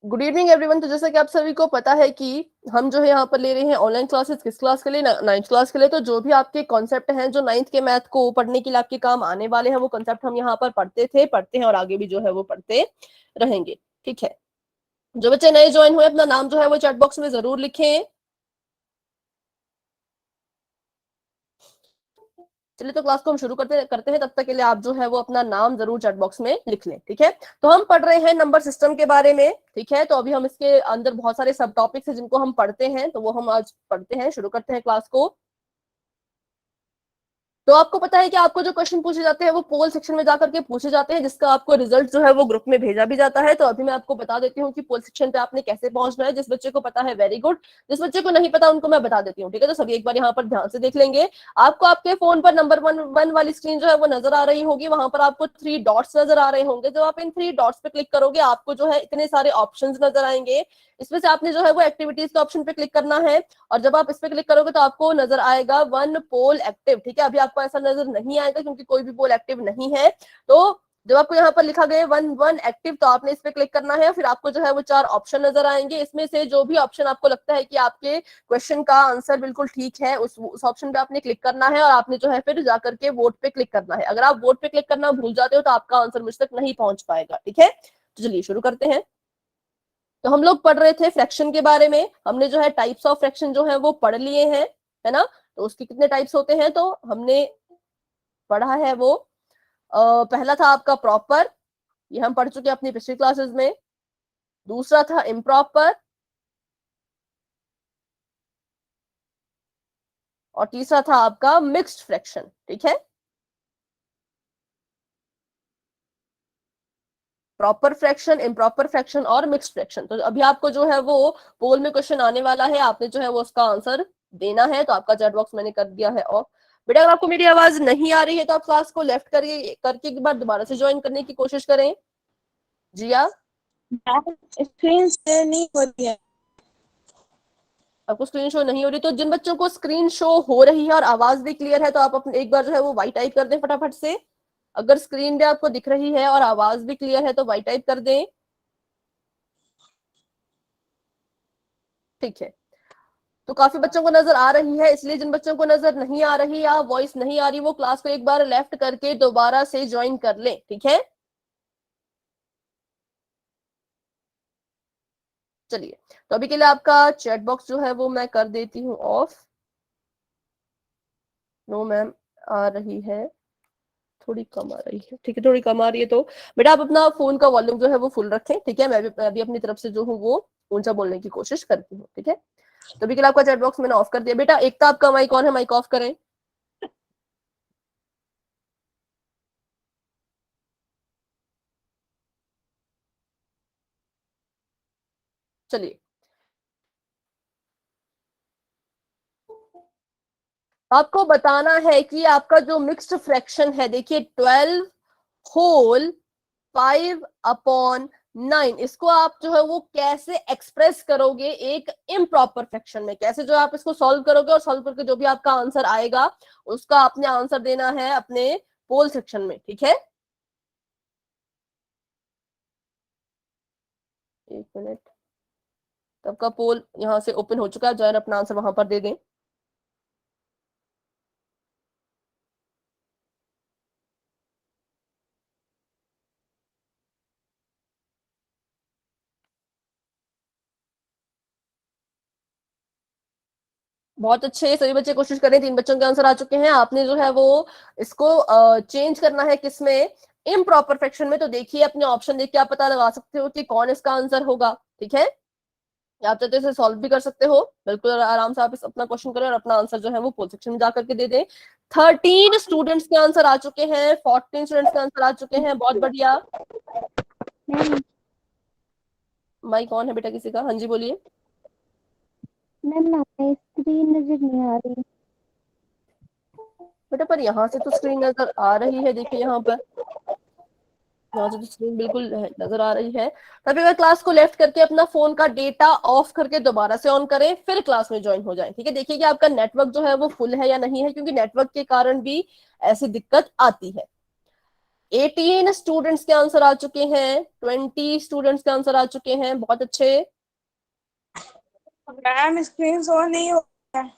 Good evening everyone. तो जैसा कि आप सभी को पता है कि हम जो है यहाँ पर ले रहे हैं ऑनलाइन क्लासेस किस क्लास के लिए, नाइन्थ क्लास के लिए। तो जो भी आपके कॉन्सेप्ट हैं जो नाइन्थ के मैथ को पढ़ने के लिए आपके काम आने वाले हैं वो कॉन्सेप्ट हम यहाँ पर पढ़ते हैं और आगे भी जो है वो पढ़ते रहेंगे। ठीक है, जो बच्चे नए ज्वाइन हुए अपना नाम जो है वो चैट बॉक्स में जरूर लिखें। चलिए तो क्लास को हम शुरू करते हैं। तब तक के लिए आप जो है वो अपना नाम जरूर चैट बॉक्स में लिख लें। ठीक है, तो हम पढ़ रहे हैं नंबर सिस्टम के बारे में। ठीक है, तो अभी हम इसके अंदर बहुत सारे सब टॉपिक्स हैं जिनको हम पढ़ते हैं, तो वो हम आज पढ़ते हैं, शुरू करते हैं क्लास को। तो आपको पता है कि आपको जो क्वेश्चन पूछे जाते हैं वो पोल सेक्शन में जाकर के पूछे जाते हैं, जिसका आपको रिजल्ट जो है वो ग्रुप में भेजा भी जाता है। तो अभी मैं आपको बता देती हूँ कि पोल सेक्शन पे आपने कैसे पहुंचना है। जिस बच्चे को पता है वेरी गुड, जिस बच्चे को नहीं पता उनको मैं बता देती हूँ। ठीक है, तो सभी एक बार यहाँ पर ध्यान से देख लेंगे। आपको आपके फोन पर नंबर वन वाली स्क्रीन जो है वो नजर आ रही होगी। वहां पर आपको 3 डॉट्स नजर आ रहे होंगे। जब आप इन 3 डॉट्स पे क्लिक करोगे आपको जो है इतने सारे ऑप्शन नजर आएंगे। इसमें से आपने जो है वो एक्टिविटीज के ऑप्शन पे क्लिक करना है, और जब आप इस पे क्लिक करोगे तो आपको नजर आएगा 1 पोल एक्टिव। ठीक है, अभी आपको ऐसा नजर नहीं आएगा क्योंकि कोई भी पोल एक्टिव नहीं है। तो जब आपको यहाँ पर लिखा गया 1 एक्टिव तो आपने इस पे क्लिक करना है। फिर आपको जो है वो 4 ऑप्शन नजर आएंगे। इसमें से जो भी ऑप्शन आपको लगता है कि आपके क्वेश्चन का आंसर बिल्कुल ठीक है उस ऑप्शन पे आपने क्लिक करना है, और आपने जो है फिर जाकर के वोट पे क्लिक करना है। अगर आप वोट पे क्लिक करना भूल जाते हो तो आपका आंसर मुझ तक नहीं पहुंच पाएगा। ठीक है, तो चलिए शुरू करते हैं। तो हम लोग पढ़ रहे थे फ्रैक्शन के बारे में। हमने जो है टाइप्स ऑफ फ्रैक्शन जो है वो पढ़ लिए हैं, है ना। तो उसके कितने टाइप्स होते हैं तो हमने पढ़ा है वो पहला था आपका प्रॉपर, ये हम पढ़ चुके हैं अपनी पिछली क्लासेस में। दूसरा था इम्प्रॉपर, और तीसरा था आपका मिक्स्ड फ्रैक्शन। ठीक है, प्रॉपर फ्रैक्शन, इम्प्रॉपर फ्रैक्शन और मिक्स्ड फ्रैक्शन। तो अभी आपको जो है वो पोल में क्वेश्चन आने वाला है, आपने जो है वो उसका आंसर देना है। तो आपका चैट बॉक्स मैंने कर दिया है ऑफ। बेटा अगर आपको मेरी आवाज नहीं आ रही है तो आप क्लास को लेफ्ट करके एक बार दोबारा से ज्वाइन करने की कोशिश करें। जिया, स्क्रीन शेयर नहीं हो रही है। आपको स्क्रीन शो नहीं हो रही तो जिन बच्चों को स्क्रीन शो हो रही है और आवाज भी क्लियर है तो आप अपने एक बार जो है वो वाई टाइप कर दें फटाफट से। अगर स्क्रीन पे आपको दिख रही है और आवाज भी क्लियर है तो वाई टाइप कर दें। ठीक है, तो काफी बच्चों को नजर आ रही है, इसलिए जिन बच्चों को नजर नहीं आ रही या वॉइस नहीं आ रही वो क्लास को एक बार लेफ्ट करके दोबारा से ज्वाइन कर ले। ठीक है, चलिए तो अभी के लिए आपका चैट बॉक्स जो है वो मैं कर देती हूँ ऑफ। नो मैम, आ रही है, थोड़ी कम आ रही है। ठीक है, थोड़ी कम आ रही है तो बेटा आप अपना फोन का वॉल्यूम जो है वो फुल रखें। ठीक है, मैं भी अपनी तरफ से जो हूँ वो ऊंचा बोलने की कोशिश करती हूँ। ठीक है, तो अभी के लिए आपका चैट बॉक्स मैंने ऑफ कर दिया। बेटा एक तो आपका माइक ऑन है, माइक ऑफ करें। चलिए, आपको बताना है कि आपका जो मिक्स्ड फ्रैक्शन है, देखिए 12 होल 5/9, इसको आप जो है वो कैसे एक्सप्रेस करोगे एक इम्प्रॉपर फ्रैक्शन में। कैसे जो आप इसको सॉल्व करोगे और सॉल्व करके जो भी आपका आंसर आएगा उसका आपने आंसर देना है अपने पोल सेक्शन में। ठीक है, एक मिनट, सबका पोल यहाँ से ओपन हो चुका है, जो अपना आंसर वहां पर दे दें। बहुत अच्छे, सभी बच्चे कोशिश करें। 3 बच्चों के आंसर आ चुके हैं। आपने जो है वो इसको चेंज करना है किसमें, इम्प्रॉपर फ्रैक्शन में। तो देखिए अपने ऑप्शन देख के आप पता लगा सकते हो कि कौन इसका आंसर होगा। ठीक है, आप चाहते इसे सॉल्व भी कर सकते हो, बिल्कुल आराम से आप इस अपना क्वेश्चन करें और अपना आंसर जो है वो पोल सेक्शन में जाकर के दे दें। 13 स्टूडेंट्स के आंसर आ चुके हैं, 14 स्टूडेंट्स के आंसर आ चुके हैं, बहुत बढ़िया। माइक ऑन है बेटा किसी का? हाँ जी बोलिए। मैम स्क्रीन नजर नहीं आ रही। बेटा पर यहाँ से तो स्क्रीन नजर आ रही है, देखिए यहाँ पर, यहाँ से तो स्क्रीन बिल्कुल नजर आ रही है। तभी अगर क्लास को लेफ्ट करके अपना फोन का डेटा ऑफ करके दोबारा से ऑन करें, फिर क्लास में ज्वाइन हो जाए। ठीक है, देखिए कि आपका नेटवर्क जो है वो फुल है या नहीं है, क्योंकि नेटवर्क के कारण भी ऐसी दिक्कत आती है। 18 स्टूडेंट्स के आंसर आ चुके हैं, 20 स्टूडेंट्स के आंसर आ चुके हैं, बहुत अच्छे। मैम स्क्रीन शो नहीं हो रहा है।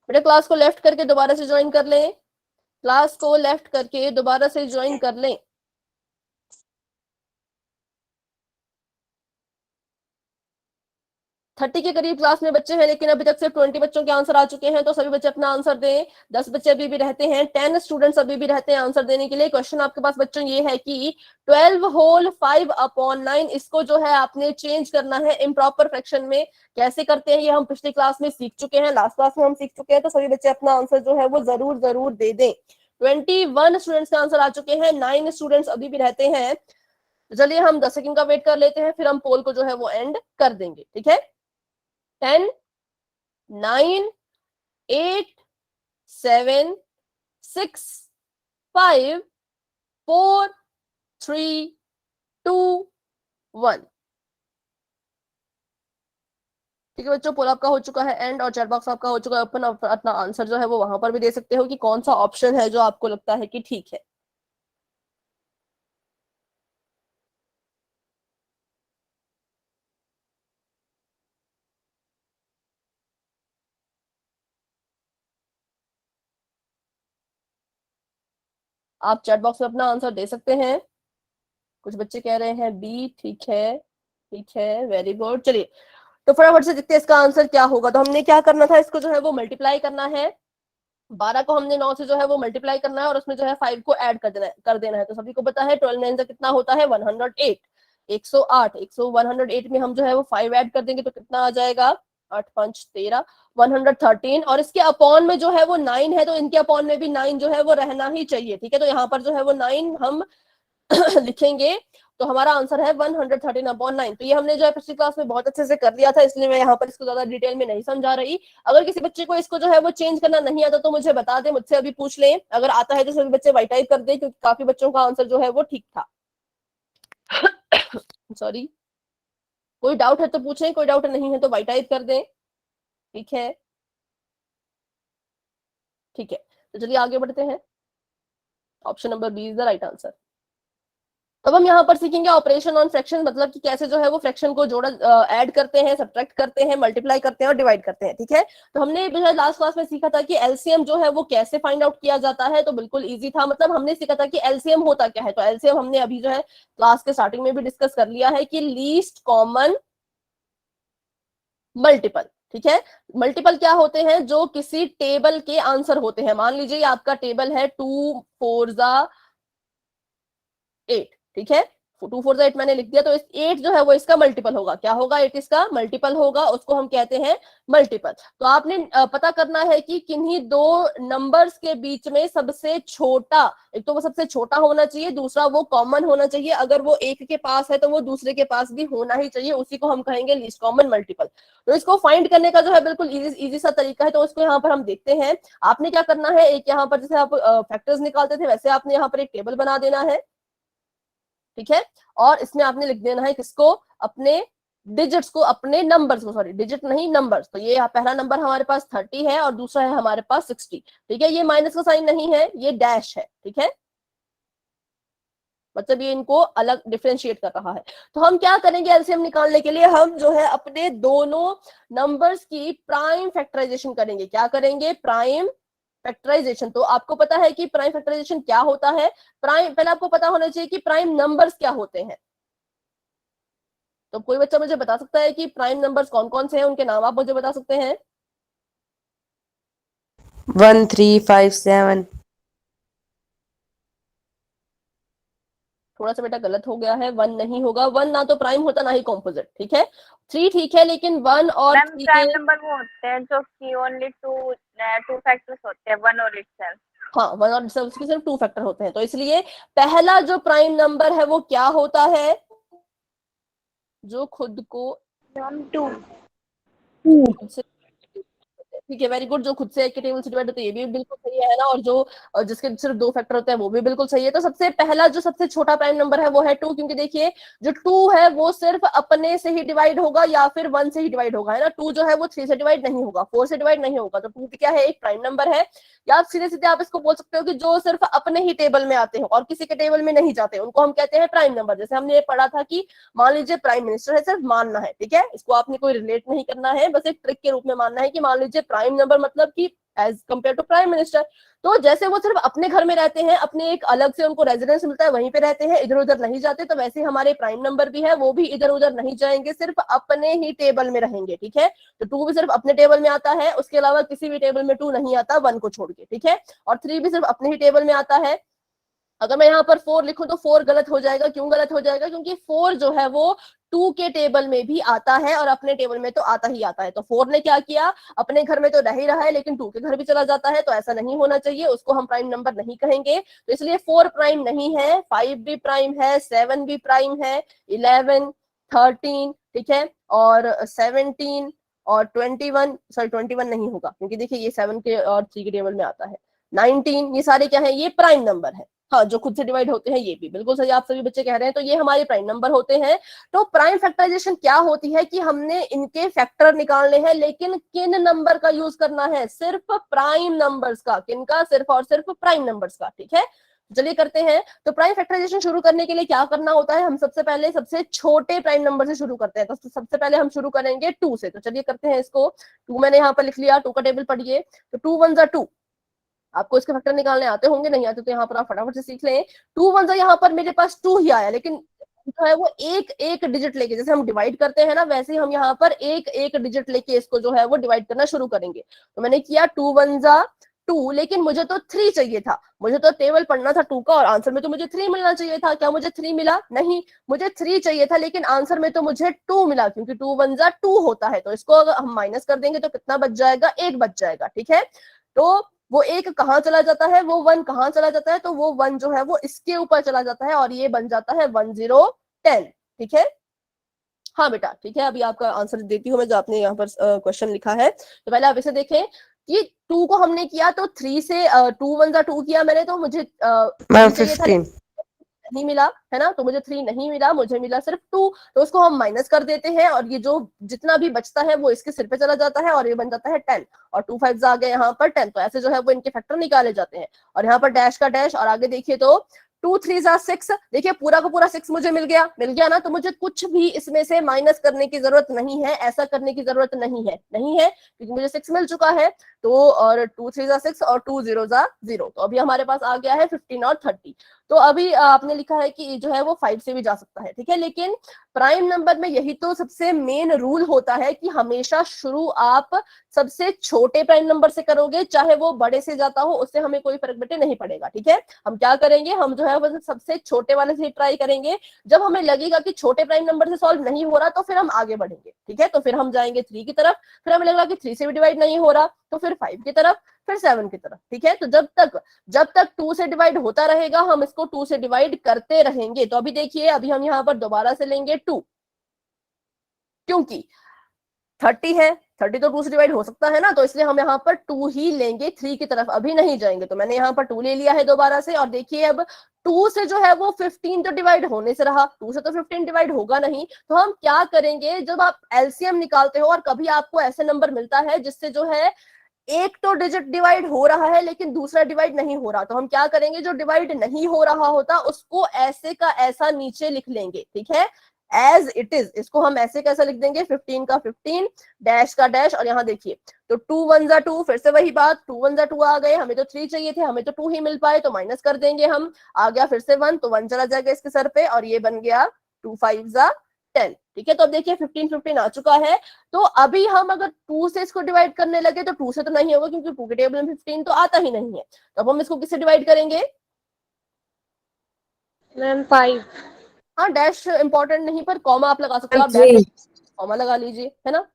बेटा क्लास को लेफ्ट करके दोबारा से ज्वाइन कर लें, क्लास को लेफ्ट करके दोबारा से ज्वाइन कर लें। 30 के करीब क्लास में बच्चे हैं, लेकिन अभी तक सिर्फ 20 बच्चों के आंसर आ चुके हैं, तो सभी बच्चे अपना आंसर दें। 10 बच्चे अभी भी रहते हैं, 10 स्टूडेंट्स अभी भी रहते हैं आंसर देने के लिए। क्वेश्चन आपके पास बच्चों ये है कि 12 होल 5/9 इसको जो है आपने चेंज करना है इम्प्रॉपर फ्रैक्शन में। कैसे करते हैं ये हम पिछली क्लास में सीख चुके हैं, लास्ट क्लास में हम सीख चुके हैं, तो सभी बच्चे अपना आंसर जो है वो जरूर जरूर दे दें। 21 स्टूडेंट्स का आंसर आ चुके हैं, 9 स्टूडेंट्स अभी भी रहते हैं। चलिए हम 10 सेकंड का वेट कर लेते हैं, फिर हम पोल को जो है वो एंड कर देंगे, ठीक है। 10, 9, 8, 7, 6, 5, 4, 3, 2, 1। ठीक है बच्चों, पोल आपका हो चुका है एंड और चैट बॉक्स आपका हो चुका है ओपन। अपना आंसर जो है वो वहां पर भी दे सकते हो कि कौन सा ऑप्शन है जो आपको लगता है कि ठीक है। आप चैट बॉक्स में अपना आंसर दे सकते हैं। कुछ बच्चे कह रहे हैं बी, ठीक है, ठीक है, वेरी गुड। चलिए तो फटाफट से देखते हैं इसका आंसर क्या होगा। तो हमने क्या करना था, इसको जो है वो मल्टीप्लाई करना है। 12 को हमने 9 से जो है वो मल्टीप्लाई करना है और उसमें जो है 5 को ऐड कर देना है। तो सभी को पता है 12 9 से कितना होता है 108, 108, 108 में हम जो है वो 5 ऐड कर देंगे तो कितना आ जाएगा 8 5 13, 113। और इसके अपॉन में जो है वो 9 है, तो इनके अपॉन में भी 9 जो है वो रहना ही चाहिए, ठीक है। तो यहाँ पर जो है वो 9 हम लिखेंगे, तो हमारा आंसर है 113/9। तो ये हमने जो है पिछली क्लास में बहुत अच्छे से कर लिया था, इसलिए मैं यहाँ पर इसको ज्यादा डिटेल में नहीं समझा रही। अगर किसी बच्चे को इसको जो है वो चेंज करना नहीं आता तो मुझे बता दे, मुझसे अभी पूछ लें। अगर आता है तो सभी बच्चे वाइट टाइप कर दे, क्योंकि काफी बच्चों का आंसर जो है वो ठीक था। सॉरी, कोई डाउट है तो पूछें, कोई डाउट नहीं है तो वाइट टाइप कर दें, ठीक है, ठीक है। तो चलिए आगे बढ़ते हैं। Option number B is the right answer. अब हम यहाँ पर सीखेंगे ऑपरेशन ऑन फ्रैक्शन, मतलब कि कैसे जो है वो फ्रैक्शन को जोड़ा ऐड करते हैं, सब्ट्रैक्ट करते हैं, मल्टीप्लाई करते हैं और डिवाइड करते हैं, ठीक है। तो हमने लास्ट क्लास में सीखा था कि एलसीएम जो है वो कैसे फाइंड आउट किया जाता है। तो बिल्कुल इजी था, मतलब हमने सीखा था कि एलसीएम होता क्या है। तो एलसीएम हमने अभी जो है क्लास के स्टार्टिंग में भी डिस्कस कर लिया है कि लीस्ट कॉमन मल्टीपल, ठीक है। मल्टीपल क्या होते हैं, जो किसी टेबल के आंसर होते हैं। मान लीजिए आपका टेबल है 2 4 8, ठीक है, 2 4 8 मैंने लिख दिया, तो इस 8 जो है वो इसका मल्टीपल होगा। क्या होगा, 8 इसका मल्टीपल होगा, उसको हम कहते हैं मल्टीपल। तो आपने पता करना है कि किन्हीं दो नंबर्स के बीच में सबसे छोटा, एक तो वो सबसे छोटा होना चाहिए, दूसरा वो कॉमन होना चाहिए। अगर वो एक के पास है तो वो दूसरे के पास भी होना ही चाहिए, उसी को हम कहेंगे लीस्ट कॉमन मल्टीपल। तो इसको फाइंड करने का जो है बिल्कुल इजी सा तरीका है, तो उसको यहाँ पर हम देखते हैं। आपने क्या करना है, एक यहाँ पर जैसे आप फैक्टर्स निकालते थे वैसे आपने यहाँ पर एक टेबल बना देना है, ठीक है। और इसमें आपने लिख देना है किसको, अपने डिजिट्स को, अपने नंबर्स को, सॉरी डिजिट नहीं नंबर्स। तो ये पहला नंबर हमारे पास 30 है और दूसरा है हमारे पास 60, ठीक है। ये माइनस का साइन नहीं है, ये डैश है, ठीक है, मतलब ये इनको अलग डिफरेंशिएट कर रहा है। तो हम क्या करेंगे एलसीएम निकालने के लिए, हम जो है अपने दोनों नंबर्स की प्राइम फैक्टराइजेशन करेंगे। क्या करेंगे, प्राइम फैक्टराइजेशन। तो आपको पता है कि प्राइम फैक्टराइजेशन क्या होता है। प्राइम, पहले आपको पता होना चाहिए कि प्राइम नंबर्स क्या होते हैं। तो कोई बच्चा मुझे बता सकता है कि प्राइम नंबर्स कौन कौन से हैं, उनके नाम आप मुझे बता सकते हैं। 1 3 5 7। थोड़ा सा बेटा गलत हो गया है, 1 नहीं होगा, 1 ना तो प्राइम होता ना ही कॉम्पोजिट, ठीक है। 3 ठीक है, लेकिन 1 और मैम 3 प्राइम के, नंबर वो होते हैं जो कि ओनली टू फैक्टर्स होते हैं, वन और इटसेल्फ। हाँ 1 और उसके सिर्फ 2 फैक्टर होते हैं। तो इसलिए पहला जो प्राइम नंबर है वो क्या होता है, जो खुद को मैम 2। खुद से ठीक है, वेरी गुड। जो खुद से एक के टेबल से डिवाइड होता है ये भी बिल्कुल सही है ना, और जो जिसके सिर्फ 2 फैक्टर होते हैं वो भी बिल्कुल सही है। तो सबसे पहला जो सबसे छोटा प्राइम नंबर है वो है 2, क्योंकि देखिए जो 2 है वो सिर्फ अपने से ही डिवाइड होगा या फिर 1 से ही डिवाइड होगा, है ना। 2 जो है वो 3 से डिवाइड नहीं होगा, 4 से डिवाइड नहीं होगा। तो 2 क्या है, एक प्राइम नंबर है। या आप सीधे सीधे आप इसको बोल सकते हो कि जो सिर्फ अपने ही टेबल में आते हो और किसी के टेबल में नहीं जाते उनको हम कहते हैं प्राइम नंबर। जैसे हमने ये पढ़ा था कि मान लीजिए प्राइम मिनिस्टर है, सिर्फ मानना है, ठीक है, इसको आपने कोई रिलेट नहीं करना है, बस एक ट्रिक के रूप में मानना है कि मान लीजिए प्राइम नंबर मतलब कि as compare to prime minister. तो जैसे वो सिर्फ अपने घर में रहते हैं, अपने एक अलग से उनको रेजिडेंस मिलता है, वहीं पे रहते हैं, इधर उधर नहीं जाते, तो वैसे हमारे प्राइम नंबर भी है, वो भी इधर उधर नहीं जाएंगे, सिर्फ अपने ही टेबल में रहेंगे, ठीक है। तो 2 भी सिर्फ अपने टेबल में आता है, उसके अलावा किसी भी टेबल में 2 नहीं आता 1 को छोड़ के, ठीक है। और 3 भी सिर्फ अपने ही टेबल में आता है। अगर मैं यहाँ पर 4 लिखूं तो 4 गलत हो जाएगा। क्यों गलत हो जाएगा? क्योंकि 4 जो है वो 2 के टेबल में भी आता है और अपने टेबल में तो आता ही आता है। तो 4 ने क्या किया, अपने घर में तो रह ही रहा है लेकिन 2 के घर भी चला जाता है, तो ऐसा नहीं होना चाहिए, उसको हम प्राइम नंबर नहीं कहेंगे। तो इसलिए 4 प्राइम नहीं है, 5 भी प्राइम है, 7 भी प्राइम है, 11, 13, ठीक है, और 17 और 21, सॉरी 21 नहीं होगा क्योंकि देखिए ये 7 के और 3 के टेबल में आता है। 19, ये सारे क्या है, ये प्राइम नंबर है। हाँ, जो खुद से डिवाइड होते हैं ये भी बिल्कुल सही आप सभी बच्चे कह रहे हैं। तो ये हमारे प्राइम नंबर होते हैं। तो प्राइम फैक्टराइजेशन क्या होती है कि हमने इनके फैक्टर निकालने हैं, लेकिन किन नंबर का यूज करना है, सिर्फ प्राइम नंबर्स का। किनका? सिर्फ और सिर्फ प्राइम नंबर्स का, ठीक है। चलिए करते हैं। तो प्राइम फैक्टराइजेशन शुरू करने के लिए क्या करना होता है, हम सबसे पहले सबसे छोटे प्राइम नंबर से शुरू करते हैं। तो सबसे पहले हम शुरू करेंगे 2 से। तो चलिए करते हैं इसको। 2 मैंने यहाँ पर लिख लिया, 2 का टेबल पढ़िए। तो 2 1 जा 2, आपको इसके फैक्टर निकालने आते होंगे, नहीं आते तो यहाँ पर आप फटाफट से सीख लें। 2 1 जा, यहाँ पर मेरे पास 2 ही आया, लेकिन जो है वो एक एक डिजिट लेके, जैसे हम डिवाइड करते हैं ना वैसे ही हम यहाँ पर एक एक डिजिट लेके इसको जो है वो डिवाइड करना शुरू करेंगे। तो मैंने किया 2 1 जा 2, लेकिन मुझे तो 3 चाहिए था, मुझे तो टेबल पढ़ना था 2 का और आंसर में तो मुझे 3 मिलना चाहिए था। क्या मुझे 3 मिला? नहीं, मुझे 3 चाहिए था लेकिन आंसर में तो मुझे 2 मिला, क्योंकि 2 1 जा 2 होता है। तो इसको अगर हम माइनस कर देंगे तो कितना बच जाएगा? 1 बच जाएगा, ठीक है। तो वो 1 कहाँ चला जाता है, वो 1 कहाँ चला जाता है, तो वो 1 जो है वो इसके ऊपर चला जाता है और ये बन जाता है 1 0 10, ठीक है। हाँ बेटा, ठीक है, अभी आपका आंसर देती हूँ मैं जो आपने यहाँ पर क्वेश्चन लिखा है। तो पहले आप इसे देखें कि 2 को हमने किया तो 3 से 2 1 जा 2 किया मैंने, तो मुझे मैम 3 चाहिए था 15 नहीं मिला, है ना। तो मुझे 3 नहीं मिला, मुझे मिला सिर्फ 2। तो उसको हम माइनस कर देते हैं और ये जो जितना भी बचता है वो इसके सिर पे चला जाता है और ये बन जाता है 10। और 2 5 आ गए यहाँ पर 10। तो ऐसे जो है वो इनके फैक्टर निकाले जाते हैं। और यहाँ पर डैश का डैश, और आगे देखिए तो 2 3 जा 6, देखिए पूरा का पूरा 6 मुझे मिल गया ना। तो मुझे कुछ भी इसमें से माइनस करने की जरूरत नहीं है, ऐसा करने की जरूरत नहीं है क्योंकि मुझे 6 मिल चुका है। तो और 2 3 जा 6 और 2 0 जा 0, तो अभी हमारे पास आ गया है 15 और 30। तो अभी आपने लिखा है कि जो है वो 5 से भी जा सकता है, ठीक है। लेकिन प्राइम नंबर में यही तो सबसे मेन रूल होता है कि हमेशा शुरू आप सबसे छोटे प्राइम नंबर से करोगे, चाहे वो बड़े से जाता हो उससे हमें कोई फर्क बेटे नहीं पड़ेगा, ठीक है। हम क्या करेंगे, हम जो है वो सबसे छोटे वाले से ट्राई करेंगे। जब हमें लगेगा कि छोटे प्राइम नंबर से सॉल्व नहीं हो रहा तो फिर हम आगे बढ़ेंगे, ठीक है। तो फिर हम जाएंगे 3 की तरफ, फिर हमें लग रहा कि 3 से भी डिवाइड नहीं हो रहा तो फिर 5 की तरफ, फिर 7 की तरफ, ठीक है। तो जब तक 2 से डिवाइड होता रहेगा हम इसको 2 से डिवाइड करते रहेंगे। तो अभी देखिए, अभी हम यहाँ पर दोबारा से लेंगे 2, क्योंकि 30 है, 30 तो 2 से डिवाइड हो सकता है ना, तो इसलिए हम यहाँ पर 2 ही लेंगे, 3 की तरफ अभी नहीं जाएंगे। तो मैंने यहाँ पर 2 ले लिया है दोबारा से। और देखिए अब 2 से जो है वो 15 तो डिवाइड होने से रहा, 2 से तो 15 डिवाइड होगा नहीं। तो हम क्या करेंगे, जब आप एलसीएम निकालते हो और कभी आपको ऐसे नंबर मिलता है जिससे जो है एक तो डिजिट डिवाइड हो रहा है लेकिन दूसरा डिवाइड नहीं हो रहा, तो हम क्या करेंगे, जो डिवाइड नहीं हो रहा होता उसको ऐसे का ऐसा नीचे लिख लेंगे, ठीक है, एज इट इज। इसको हम ऐसे कैसा लिख देंगे, 15 का 15, डैश का डैश। और यहाँ देखिए तो 2 1 जा 2, फिर से वही बात, 2 1 जा 2 आ गए, हमें तो 3 चाहिए थे, हमें तो 2 ही मिल पाए, तो माइनस कर देंगे हम। आ गया फिर से 1, तो 1 चला जाएगा इसके सर पे और ये बन गया 2 5 जा 10, ठीक है। तो अब देखिए 15 15 आ चुका है। तो अभी हम अगर 2 से इसको डिवाइड करने लगे तो 2 से तो नहीं होगा क्योंकि 2 के टेबल में 15 तो आता ही नहीं है। तो अब हम इसको किससे डिवाइड करेंगे? मैम 5। हाँ, डैश इंपॉर्टेंट नहीं पर कॉमा आप लगा सकते हो, आप 3 डैश कॉमा लगा लीजिए, है ना।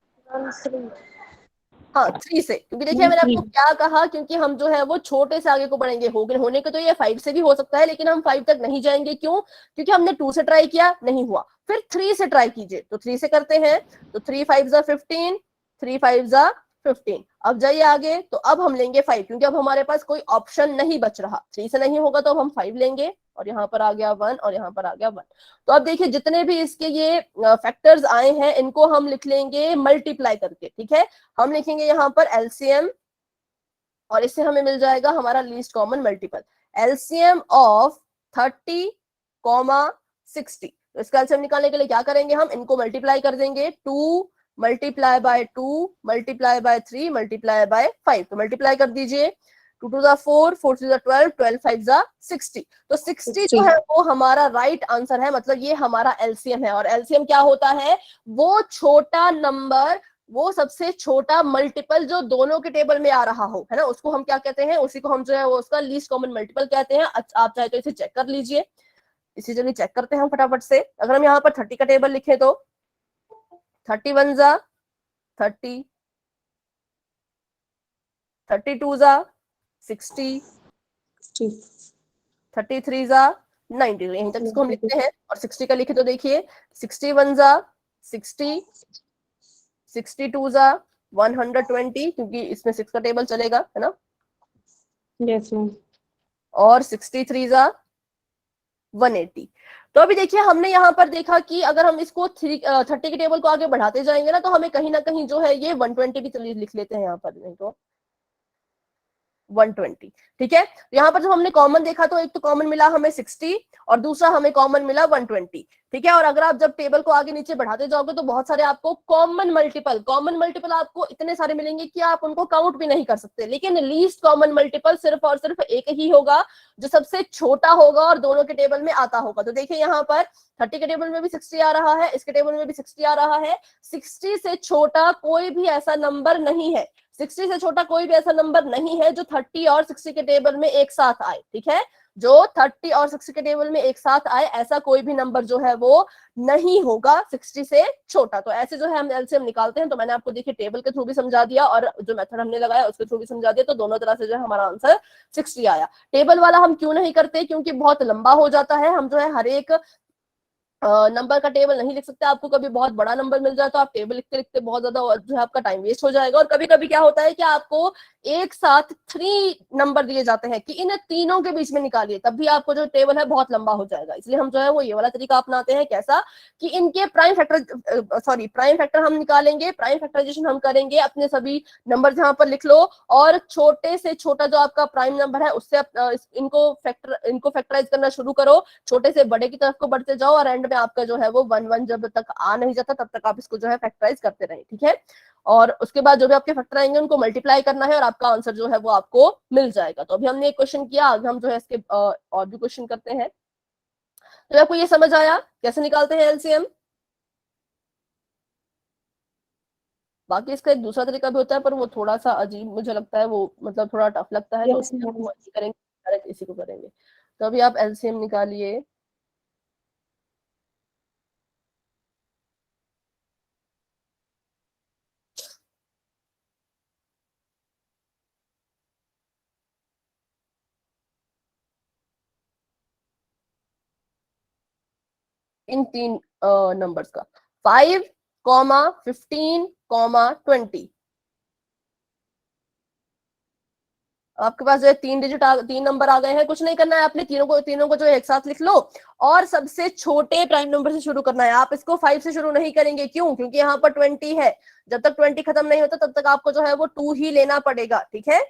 हाँ 3 से, क्योंकि देखिए मैंने आपको क्या कहा, क्योंकि हम जो है वो छोटे से आगे को बढ़ेंगे। होने के तो ये 5 से भी हो सकता है लेकिन हम 5 तक नहीं जाएंगे। क्यों? क्योंकि हमने 2 से ट्राई किया, नहीं हुआ, फिर 3 से ट्राई कीजिए। तो 3 से करते हैं, तो 3 5 जा 15, 3 5 जा 15। अब जाइए आगे, तो अब हम लेंगे 5, क्योंकि अब हमारे पास कोई ऑप्शन नहीं बच रहा, 3 से नहीं होगा तो अब हम 5 लेंगे, और यहाँ पर आ गया 1 और यहाँ पर आ गया 1। तो अब देखिए जितने भी इसके ये फैक्टर्स आए हैं इनको हम लिख लेंगे मल्टीप्लाई करके, ठीक है। हम लिखेंगे यहाँ पर एलसीएम, और इससे हमें मिल जाएगा हमारा least common multiple, LCM of 30, 60। तो इसका एलसीएम निकालने के लिए क्या करेंगे, हम इनको मल्टीप्लाई कर देंगे, 2 multiply by 2 multiply by 3 multiply by 5। तो मल्टीप्लाई कर दीजिए, 2 2 4, 4 3 12, 12 5 60। तो 60 जो है वो हमारा राइट आंसर है, मतलब ये हमारा एलसीएम है। और एलसीएम क्या होता है, वो छोटा नंबर, वो सबसे छोटा मल्टीपल जो दोनों के टेबल में आ रहा हो, है ना, उसको हम क्या कहते हैं, उसी को हम जो है वो उसका लीस्ट कॉमन मल्टीपल कहते हैं। आप चाहे तो इसे चेक कर लीजिए, इसी जल्दी चेक करते हैं हम फटाफट से। अगर हम यहाँ पर 30 का टेबल लिखे तो 31 जा 30, 32 जा 60, 33 जा 90, यहीं तक इसको हम लिखते हैं। और 60 का लिखे तो देखिए 61 जा 60, 62 जा 120, क्योंकि इसमें 6 का टेबल चलेगा, है ना। Yes ma'am. और 63 जा 180। तो अभी देखिए हमने यहाँ पर देखा कि अगर हम इसको 30 के टेबल को आगे बढ़ाते जाएंगे ना, तो हमें कहीं ना कहीं जो है ये 120 भी चलिए लिख लेते हैं यहाँ पर, नहीं तो 120, ठीक है। यहाँ पर जब हमने कॉमन देखा तो एक तो कॉमन मिला हमें 60 और दूसरा हमें कॉमन मिला 120, ठीक है। और अगर आप जब टेबल को आगे नीचे बढ़ाते जाओगे तो बहुत सारे आपको कॉमन मल्टीपल आपको इतने सारे मिलेंगे कि आप उनको काउंट भी नहीं कर सकते। लेकिन लीस्ट कॉमन मल्टीपल सिर्फ और सिर्फ एक ही होगा, जो सबसे छोटा होगा और दोनों के टेबल में आता होगा। तो देखिए यहाँ पर 30 के टेबल में भी 60 आ रहा है, इसके टेबल में भी 60 आ रहा है। 60 से छोटा कोई भी ऐसा नंबर नहीं है, 60 से छोटा कोई भी ऐसा नंबर नहीं है जो 30 और 60 के टेबल में एक साथ आए, ठीक है। जो 30 और 60 के टेबल में एक साथ आए ऐसा कोई भी नंबर जो है वो नहीं होगा 60 से छोटा। तो ऐसे जो है हम एलसीएम निकालते हैं। तो मैंने आपको देखिए टेबल के थ्रू भी समझा दिया और जो मेथड हमने लगाया उसके थ्रू भी समझा दिया। तो दोनों तरह से जो है हमारा आंसर 60 आया। टेबल वाला हम क्यों नहीं करते, क्योंकि बहुत लंबा हो जाता है। हम जो है हर एक नंबर का टेबल नहीं लिख सकते। आपको कभी बहुत बड़ा नंबर मिल जाए तो आप टेबल लिखते लिखते बहुत ज्यादा जो है आपका टाइम वेस्ट हो जाएगा। और कभी कभी क्या होता है कि आपको एक साथ 3 नंबर दिए जाते हैं कि इन तीनों के बीच में निकालिए, तब भी आपको जो टेबल है बहुत लंबा हो जाएगा। इसलिए हम जो है वो ये वाला तरीका अपनाते हैं। कैसा कि इनके प्राइम फैक्टर हम निकालेंगे, प्राइम फैक्टराइजेशन हम करेंगे, अपने सभी नंबर जहां पर लिख लो और छोटे से छोटा जो आपका प्राइम नंबर है उससे इनको फैक्टराइज करना शुरू करो, छोटे से बड़े की तरफ को बढ़ते जाओ और एंड में आपका जो है वो 1 जब तक आ नहीं जाता तब तक आप इसको जो है फैक्टराइज करते रहें, ठीक है। और उसके बाद जो भी आपके फैक्टर आएंगे उनको मल्टीप्लाई करना है और आपका आंसर जो है वो आपको मिल जाएगा। तो अभी हमने एक क्वेश्चन किया, आगे हम जो है इसके और भी क्वेश्चन करते हैं। तो आपको ये समझ आया कैसे निकालते हैं एलसीएम। बाकी इसका एक दूसरा तरीका भी होता है पर वो थोड़ा सा अजीब मुझे लगता है, वो मतलब थोड़ा टफ लगता है। तो Yes, ma'am. वो करेंगे, डायरेक्ट इसी को करेंगे। तो अभी आप एलसीएम निकालिए। इन 3 नंबर्स का 5, 15, 20। आपके पास जो है 3 नंबर आ गए हैं। कुछ नहीं करना है, आपने तीनों को जो है एक साथ लिख लो और सबसे छोटे प्राइम नंबर से शुरू करना है। आप इसको 5 से शुरू नहीं करेंगे, क्यों? क्योंकि यहाँ पर 20 है। जब तक 20 खत्म नहीं होता तब तक आपको जो है वो 2 ही लेना पड़ेगा, ठीक है।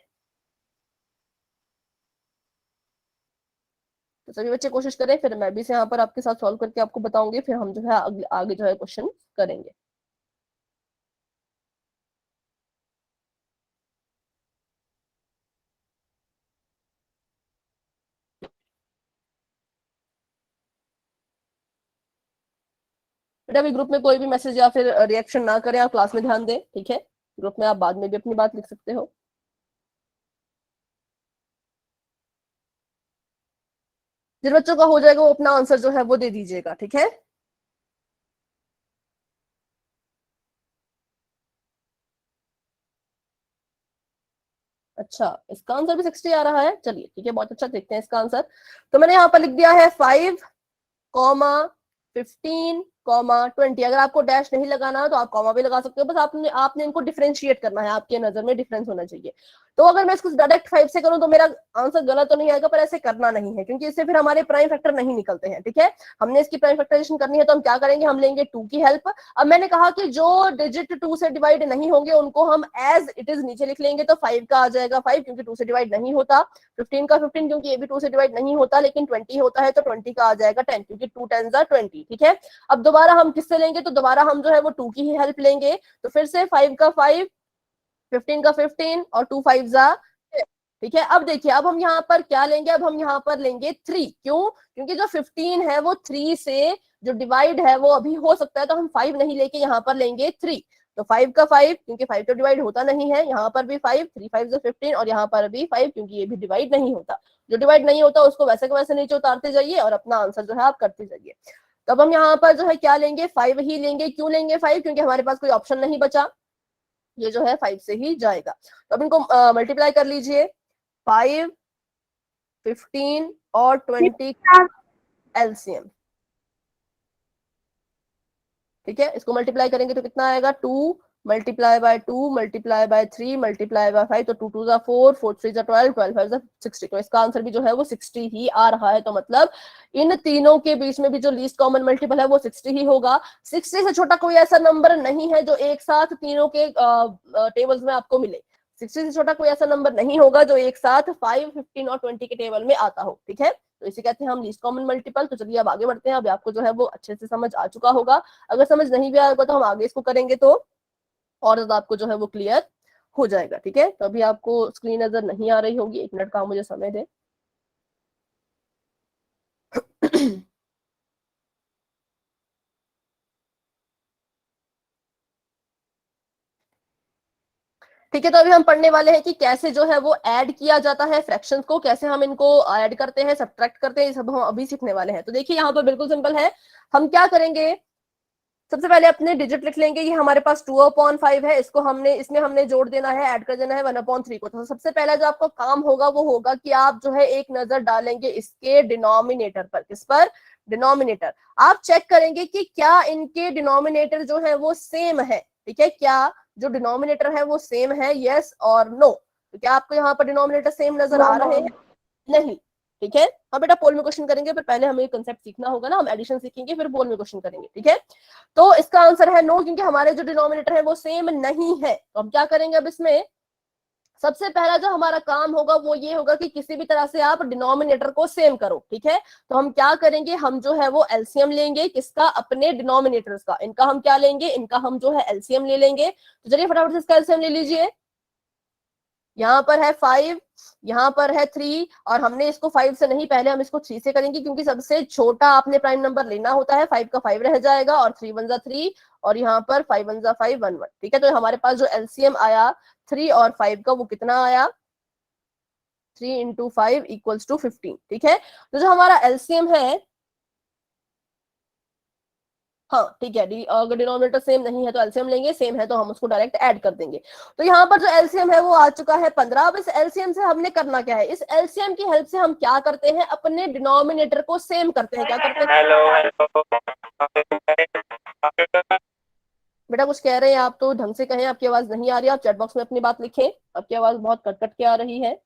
तो सभी बच्चे कोशिश करें, फिर मैं भी यहाँ पर आपके साथ सॉल्व करके आपको बताऊंगी, फिर हम जो है आगे जो है क्वेश्चन करेंगे। बेटा अभी ग्रुप में कोई भी मैसेज या फिर रिएक्शन ना करें, आप क्लास में ध्यान दें, ठीक है। ग्रुप में आप बाद में भी अपनी बात लिख सकते हो। जिन बच्चों का हो जाएगा वो अपना आंसर जो है वो दे दीजिएगा, ठीक है। अच्छा, इसका आंसर भी 60 आ रहा है। चलिए ठीक है, बहुत अच्छा, देखते हैं इसका आंसर। तो मैंने यहाँ पर लिख दिया है 5, 15, कॉमा 20। अगर आपको डैश नहीं लगाना है तो आप कॉमा भी लगा सकते हो, बस आपने इनको डिफरेंशिएट करना है, आपके नजर में डिफरेंस होना चाहिए। तो अगर मैं इसको डायरेक्ट 5 से करूं तो मेरा आंसर गलत तो नहीं आएगा, पर ऐसे करना नहीं है क्योंकि इससे फिर हमारे प्राइम फैक्टर नहीं निकलते हैं। ठीक है, हमने इसकी प्राइम फैक्टराइजेशन करनी है तो हम क्या करेंगे, हम लेंगे 2 की हेल्प। अब मैंने कहा कि जो डिजिट 2 से डिवाइड नहीं होंगे उनको हम एज इट इज नीचे लिख लेंगे, तो 5 का आ जाएगा 5 क्योंकि 2 से डिवाइड नहीं होता, 15 का 15 क्योंकि ये भी 2 से डिवाइड नहीं होता, लेकिन 20 होता है तो 20 का आ जाएगा 10 क्योंकि 2 10 20। ठीक है, अब दोबारा हम किससे लेंगे, तो दोबारा हम जो है वो 2 की ही हेल्प लेंगे, तो फिर से 5 का 5, 15 का 15 और 2 5 जा। ठीक है, अब देखिए, अब हम यहाँ पर क्या लेंगे, अब हम यहाँ पर लेंगे 3। क्यों, क्योंकि जो 15 है वो 3 से जो डिवाइड है वो अभी हो सकता है, तो हम 5 नहीं लेके यहाँ पर लेंगे 3। तो 5 का 5 क्योंकि 5 तो डिवाइड होता नहीं है, यहाँ पर भी 5, 3 5 15 और यहाँ पर भी 5 क्योंकि ये भी डिवाइड नहीं होता। जो डिवाइड नहीं होता उसको वैसे के वैसे नीचे उतारते जाइए और अपना आंसर जो है आप करते जाइए। तो अब हम यहाँ पर जो है क्या लेंगे, 5 ही लेंगे। क्यों लेंगे 5, क्योंकि हमारे पास कोई ऑप्शन नहीं बचा, ये जो है 5 से ही जाएगा। तो अब इनको मल्टीप्लाई कर लीजिए, 5, 15 और 20 एलसीएम। ठीक है, इसको मल्टीप्लाई करेंगे तो कितना आएगा, 2 multiply by 2 multiply by 3 multiply by 5, तो 2 2 जा 4, 4 3 जा 12, 12 5 जा 60। तो इसका आंसर भी जो है वो 60 ही आ रहा है। तो मतलब इन तीनों के बीच में भी जो लीस्ट कॉमन मल्टीपल है वो 60 ही होगा। 60 से छोटा कोई ऐसा नंबर नहीं है जो एक साथ तीनों के टेबल्स में आपको मिले। 60 से छोटा कोई ऐसा नंबर नहीं होगा जो एक साथ 5, 15 और 20 के टेबल में आता हो। ठीक है, तो इसे कहते हैं हम लीस्ट कॉमन मल्टीपल। तो चलिए अब आगे बढ़ते हैं। अब आपको जो है वो अच्छे से समझ आ चुका होगा, अगर समझ नहीं भी आएगा तो हम आगे इसको करेंगे तो और ज्यादा आपको जो है वो क्लियर हो जाएगा। ठीक है, तो अभी आपको स्क्रीन नजर नहीं आ रही होगी, 1 मिनट का मुझे समय दे। ठीक है, तो अभी हम पढ़ने वाले हैं कि कैसे जो है वो ऐड किया जाता है फ्रैक्शंस को, कैसे हम इनको ऐड करते हैं, सब्ट्रैक्ट करते हैं, ये सब हम अभी सीखने वाले हैं। तो देखिए यहाँ पर बिल्कुल सिंपल है, हम क्या करेंगे, सबसे पहले अपने डिजिट लिख लेंगे। ये हमारे पास 2/5 है, इसमें हमने जोड़ देना है, ऐड कर देना है 1/3 को। तो सबसे पहला जो आपका काम होगा वो होगा कि आप जो है एक नजर डालेंगे इसके डिनोमिनेटर पर। किस पर, डिनोमिनेटर। आप चेक करेंगे कि क्या इनके डिनोमिनेटर जो है वो सेम है। ठीक है, क्या जो डिनोमिनेटर है वो सेम है, यस और नो। तो क्या आपको यहाँ पर डिनोमिनेटर सेम नजर आ रहे हैं, नहीं। ठीक है, हाँ बेटा, पोल में क्वेश्चन करेंगे, पर पहले हमें कंसेप्ट सीखना होगा ना, हम एडिशन सीखेंगे फिर पोल में क्वेश्चन करेंगे। ठीक है, तो इसका आंसर है नो, क्योंकि हमारे जो डिनोमिनेटर है वो सेम नहीं है। तो हम क्या करेंगे, अब इसमें सबसे पहला जो हमारा काम होगा वो ये होगा कि किसी भी तरह से आप डिनोमिनेटर को सेम करो। ठीक है, तो हम क्या करेंगे, हम जो है वो एलसीएम लेंगे, किसका, अपने डिनोमिनेटर्स का। इनका हम क्या लेंगे, इनका हम जो है एलसीएम ले लेंगे। तो चलिए फटाफट से इसका एलसीएम ले लीजिए। यहाँ पर है 5, यहाँ पर है 3, और हमने इसको 5 से नहीं, पहले हम इसको 3 से करेंगे क्योंकि सबसे छोटा आपने प्राइम नंबर लेना होता है। 5 का 5 रह जाएगा और 3 1 जा 3 और यहाँ पर 5 1 जा 5 1 1। ठीक है, तो हमारे पास जो एलसीएम आया 3 और 5 का वो कितना आया, 3 × 5 = 15। ठीक है, तो जो हमारा एलसीएम है, हाँ ठीक है, अगर डिनोमिनेटर सेम नहीं है तो एलसीएम लेंगे, सेम है तो हम उसको डायरेक्ट ऐड कर देंगे। तो यहाँ पर जो एलसीएम है वो आ चुका है 15। अब इस एलसीएम से हमने करना क्या है, इस एलसीएम की हेल्प से हम क्या करते हैं, अपने डिनोमिनेटर को सेम करते हैं। क्या करते हैं, बेटा कुछ कह रहे हैं आप, तो ढंग से कहें, आपकी आवाज नहीं आ रही, आप चैट बॉक्स में अपनी बात लिखें, आपकी आवाज बहुत कट कट के आ रही है।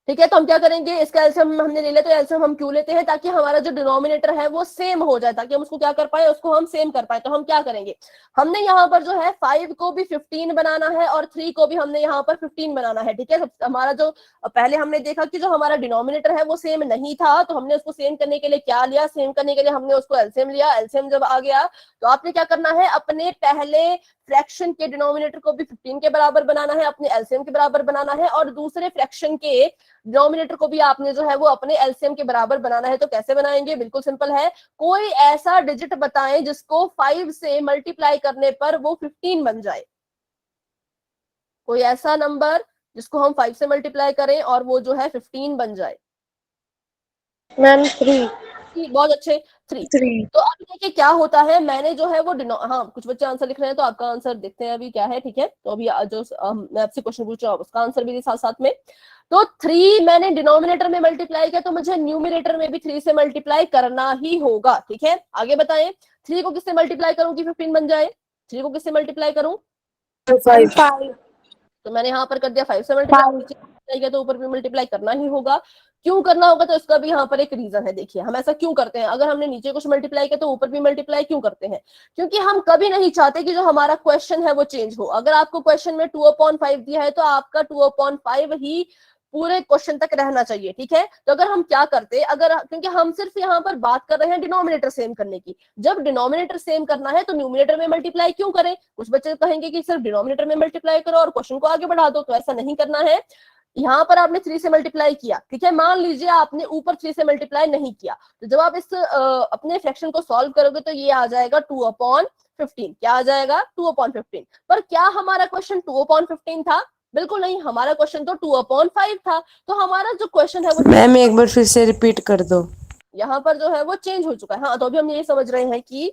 ठीक है, तो हम क्या करेंगे, इसका एलसीएम हमने ले लिया, तो एलसीएम हम क्यों लेते हैं, ताकि हमारा जो डिनोमिनेटर है वो सेम हो जाए, ताकि हम उसको क्या कर पाए, उसको हम सेम कर पाए। तो हम क्या करेंगे, हमने यहाँ पर जो है 5 को भी 15 बनाना है और 3 को भी हमने यहाँ पर 15 बनाना है। ठीक है, हमारा जो पहले हमने देखा कि जो हमारा डिनोमिनेटर है वो सेम नहीं था, तो हमने उसको सेम करने के लिए क्या लिया, सेम करने के लिए हमने उसको एलसीएम लिया। एलसीएम जब आ गया तो आपने क्या करना है, अपने पहले फ्रैक्शन के डिनोमिनेटर को भी 15 के बराबर बनाना है, अपने एलसीएम के बराबर बनाना है, और दूसरे फ्रैक्शन के डिनोमिनेटर को भी आपने जो है वो अपने एलसीएम के बराबर बनाना है। तो कैसे बनाएंगे, बिल्कुल सिंपल है, कोई ऐसा डिजिट बताएं जिसको 5 से मल्टीप्लाई करने पर वो 15 बन जाए। कोई ऐसा नंबर जिसको हम 5 से मल्टीप्लाई करें और वो जो है 15 बन जाए। मैम 3। बहुत अच्छे, 3। तो अब देखिए क्या होता है, मैंने जो है वो हाँ कुछ बच्चे आंसर लिख रहे हैं, तो आपका आंसर देखते हैं अभी क्या है, ठीक है। तो अभी जो मैं आपसे क्वेश्चन पूछ रहा हूँ उसका आंसर भी साथ साथ में। तो 3 मैंने डिनोमिनेटर में मल्टीप्लाई किया, तो मुझे न्यूमिनेटर में भी 3 से मल्टीप्लाई करना ही होगा, ठीक है। आगे बताएं, 3 को किससे मल्टीप्लाई करूं कि 15 बन जाए? 3 को किससे मल्टीप्लाई करूं? 5 तो मैंने यहाँ पर कर दिया 5 से मल्टीप्लाई किया, तो ऊपर भी मल्टीप्लाई करना ही होगा। क्यों करना होगा, तो इसका भी यहाँ पर एक रीजन है। देखिए हम ऐसा क्यों करते हैं, अगर हमने नीचे कुछ मल्टीप्लाई किया तो ऊपर भी मल्टीप्लाई क्यों करते हैं? क्योंकि हम कभी नहीं चाहते कि जो हमारा क्वेश्चन है वो चेंज हो। अगर आपको क्वेश्चन में 2/5 दिया है तो आपका 2/5 ही पूरे क्वेश्चन तक रहना चाहिए, ठीक है। तो अगर हम क्या करते, अगर क्योंकि हम सिर्फ यहाँ पर बात कर रहे हैं डिनोमिनेटर सेम करने की, जब डिनोमिनेटर सेम करना है तो न्यूमिनेटर में मल्टीप्लाई क्यों करें? कुछ बच्चे कहेंगे कि सिर्फ डिनोमिनेटर में मल्टीप्लाई करो और क्वेश्चन को आगे बढ़ा दो, तो ऐसा नहीं करना है। यहाँ पर आपने 3 से मल्टीप्लाई किया, ठीक है। मान लीजिए आपने ऊपर 3 से मल्टीप्लाई नहीं किया, तो जब आप इस अपने फ्रैक्शन को सॉल्व करोगे तो ये आ जाएगा 2/15। क्या आ जाएगा? 2/15। पर क्या हमारा क्वेश्चन 2/15 था? बिल्कुल नहीं, हमारा क्वेश्चन तो 2/5 था। तो हमारा जो क्वेश्चन है वो मैम एक बार फिर से रिपीट कर दो। यहाँ पर जो है वो चेंज हो चुका है। हाँ, तो अभी हम यही समझ रहे हैं कि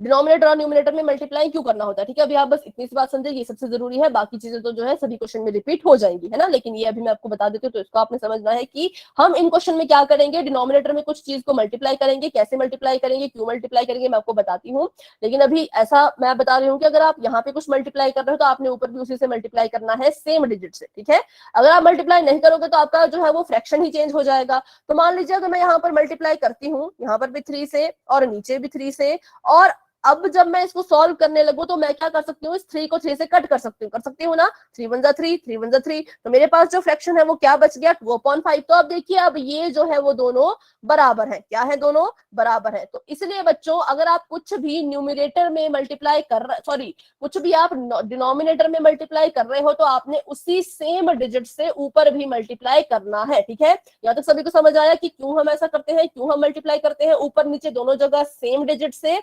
डिनोमिनेटर और न्यूमिनेटर में मल्टीप्लाई क्यों करना होता है, ठीक है। अभी आप बस इतनी सी बात समझे, ये सबसे जरूरी है। बाकी चीजें तो जो है सभी क्वेश्चन में रिपीट हो जाएंगी, है ना। लेकिन ये अभी मैं आपको बता देती हूँ, तो इसको आपने समझना है कि हम इन क्वेश्चन में क्या करेंगे, डिनोमिनेटर में कुछ चीज को मल्टीप्लाई करेंगे। कैसे मल्टीप्लाई करेंगे, क्यों मल्टीप्लाई करेंगे, मैं आपको बताती हूँ। लेकिन अभी ऐसा मैं बता रही हूँ कि अगर आप यहाँ पे कुछ मल्टीप्लाई कर रहे हो तो आपने ऊपर भी उसी से मल्टीप्लाई करना है, सेम डिजिट से, ठीक है। अगर आप मल्टीप्लाई नहीं करोगे तो आपका जो है वो फ्रैक्शन ही चेंज हो जाएगा। तो मान लीजिए अगर मैं यहाँ पर मल्टीप्लाई करती हूँ, यहाँ पर भी 3 से और नीचे भी 3 से, और अब जब मैं इसको सॉल्व करने लगूं तो मैं क्या कर सकती हूँ, इस 3 को 3 से कट कर सकती हूँ ना। 3 1 जा 3, 3 1 जा 3, तो मेरे पास जो फ्रैक्शन है वो क्या बच गया, 2/5। तो अब देखिए, अब ये जो है वो दोनों बराबर है। क्या है? दोनों बराबर है। तो इसलिए बच्चों, अगर आप कुछ भी न्यूमिनेटर में मल्टीप्लाई कर रहे, सॉरी, कुछ भी आप डिनोमिनेटर में मल्टीप्लाई कर रहे हो तो आपने उसी सेम डिजिट से ऊपर भी मल्टीप्लाई करना है, ठीक है। यहाँ तक सभी को समझ आया कि क्यों हम ऐसा करते हैं, क्यों हम मल्टीप्लाई करते हैं ऊपर नीचे दोनों जगह सेम डिजिट से?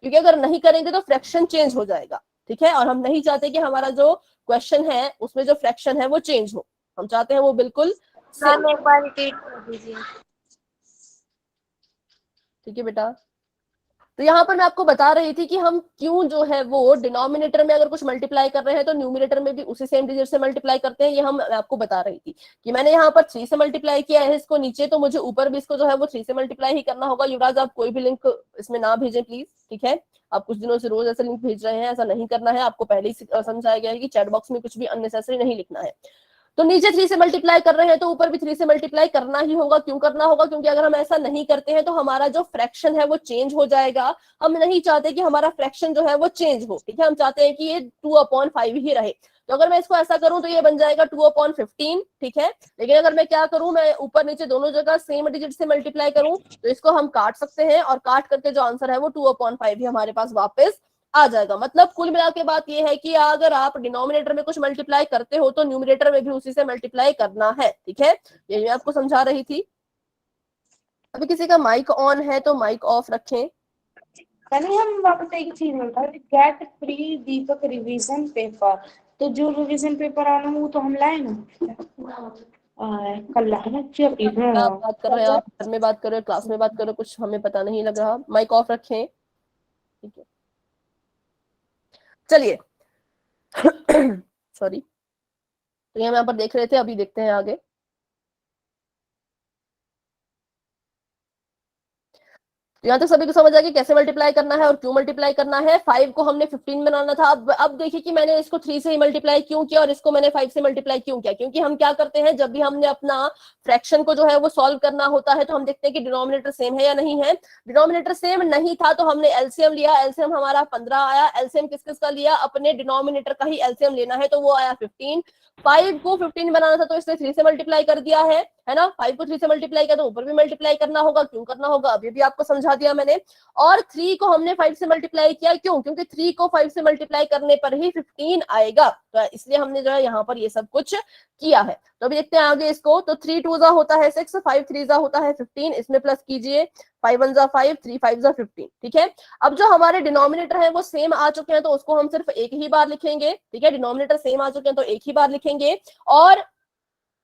क्योंकि अगर नहीं करेंगे तो फ्रैक्शन चेंज हो जाएगा, ठीक है। और हम नहीं चाहते कि हमारा जो क्वेश्चन है उसमें जो फ्रैक्शन है वो चेंज हो, हम चाहते हैं वो बिल्कुल सेम। एक बार रिपीट कर दीजिए। ठीक है बेटा। तो यहाँ पर मैं आपको बता रही थी कि हम क्यों जो है वो डिनोमिनेटर में अगर कुछ मल्टीप्लाई कर रहे हैं तो न्यूमिनेटर में भी उसी सेम डिजिट से मल्टीप्लाई करते हैं। ये मैं आपको बता रही थी कि मैंने यहाँ पर 3 से मल्टीप्लाई किया है इसको नीचे, तो मुझे ऊपर भी इसको जो है वो 3 से मल्टीप्लाई ही करना होगा। युवराज, आप कोई भी लिंक इसमें ना भेजें प्लीज, ठीक है। आप कुछ दिनों से रोज ऐसे लिंक भेज रहे हैं, ऐसा नहीं करना है। आपको पहले ही समझाया गया है कि चैट बॉक्स में कुछ भी अननेसेसरी नहीं लिखना है। तो नीचे 3 से मल्टीप्लाई कर रहे हैं तो ऊपर भी 3 से मल्टीप्लाई करना ही होगा। क्यों करना होगा? क्योंकि अगर हम ऐसा नहीं करते हैं तो हमारा जो फ्रैक्शन है वो चेंज हो जाएगा। हम नहीं चाहते कि हमारा फ्रैक्शन जो है वो चेंज हो, ठीक है। हम चाहते हैं कि ये 2/5 ही रहे। तो अगर मैं इसको ऐसा करूं तो ये बन जाएगा 2/15, ठीक है। लेकिन अगर मैं क्या करूं, मैं ऊपर नीचे दोनों जगह सेम डिजिट से मल्टीप्लाई करूं तो इसको हम काट सकते हैं, और काट करके जो आंसर है वो 2/5 ही हमारे पास वापस आ जाएगा। मतलब कुल मिला के बात ये है कि अगर आप डिनोमिनेटर में कुछ मल्टीप्लाई करते हो तो न्यूमिनेटर में भी उसी से मल्टीप्लाई करना है, ठीक है। ये मैं आपको समझा रही थी। अभी किसी का माइक ऑन है तो माइक ऑफ रखें। हम वापस एक चीज बोलता है, गेट फ्री दीपक रिवीजन पेपर। तो जो रिवीजन पेपर आना वो तो हम लाए ना, कल लाए ना। आप बात कर रहे हैं, आप घर में बात कर रहे हो, क्लास में बात कर रहे हो, कुछ हमें पता नहीं लग रहा। माइक ऑफ रखें, ठीक है। चलिए सॉरी। तो ये हम यहाँ पर देख रहे थे, अभी देखते हैं आगे। तो यहाँ तक सभी को समझ आ गया कैसे मल्टीप्लाई करना है और क्यों मल्टीप्लाई करना है। 5 को हमने 15 बनाना था। अब देखिए कि मैंने इसको 3 से ही मल्टीप्लाई क्यों किया और इसको मैंने 5 से मल्टीप्लाई क्यों किया। क्योंकि हम क्या करते हैं, जब भी हमने अपना फ्रैक्शन को जो है वो सॉल्व करना होता है तो हम देखते हैं कि डिनोमिनेटर सेम है या नहीं है। डिनोमिनेटर सेम नहीं था तो हमने एलसीएम लिया, एलसीएम हमारा 15 आया। एलसीएम किस किस का लिया? अपने डिनोमिनेटर का ही एलसीएम लेना है, तो वो आया 15। 5 को 15 बनाना था तो इसने 3 से मल्टीप्लाई कर दिया है ना। 5 को 3 से मल्टीप्लाई किया तो ऊपर भी मल्टीप्लाई करना होगा। क्यों करना होगा अभी भी आपको समझा दिया मैंने। और 3 को हमने 5 से मल्टीप्लाई किया, क्यों? क्योंकि 3 को 5 से मल्टीप्लाई करने पर ही 15 आएगा, तो इसलिए हमने जो है यहाँ पर ये सब कुछ किया है। तो अभी देखते हैं आगे इसको। तो 3 2 जा होता है 6, 5 3 जा होता है 15, इसमें प्लस कीजिए। 5 1 जा 5, 3 5 जा 15, ठीक है। अब जो हमारे डिनोमिनेटर है वो सेम आ चुके हैं तो उसको हम सिर्फ एक ही बार लिखेंगे, ठीक है। डिनोमिनेटर सेम आ चुके हैं तो एक ही बार लिखेंगे। और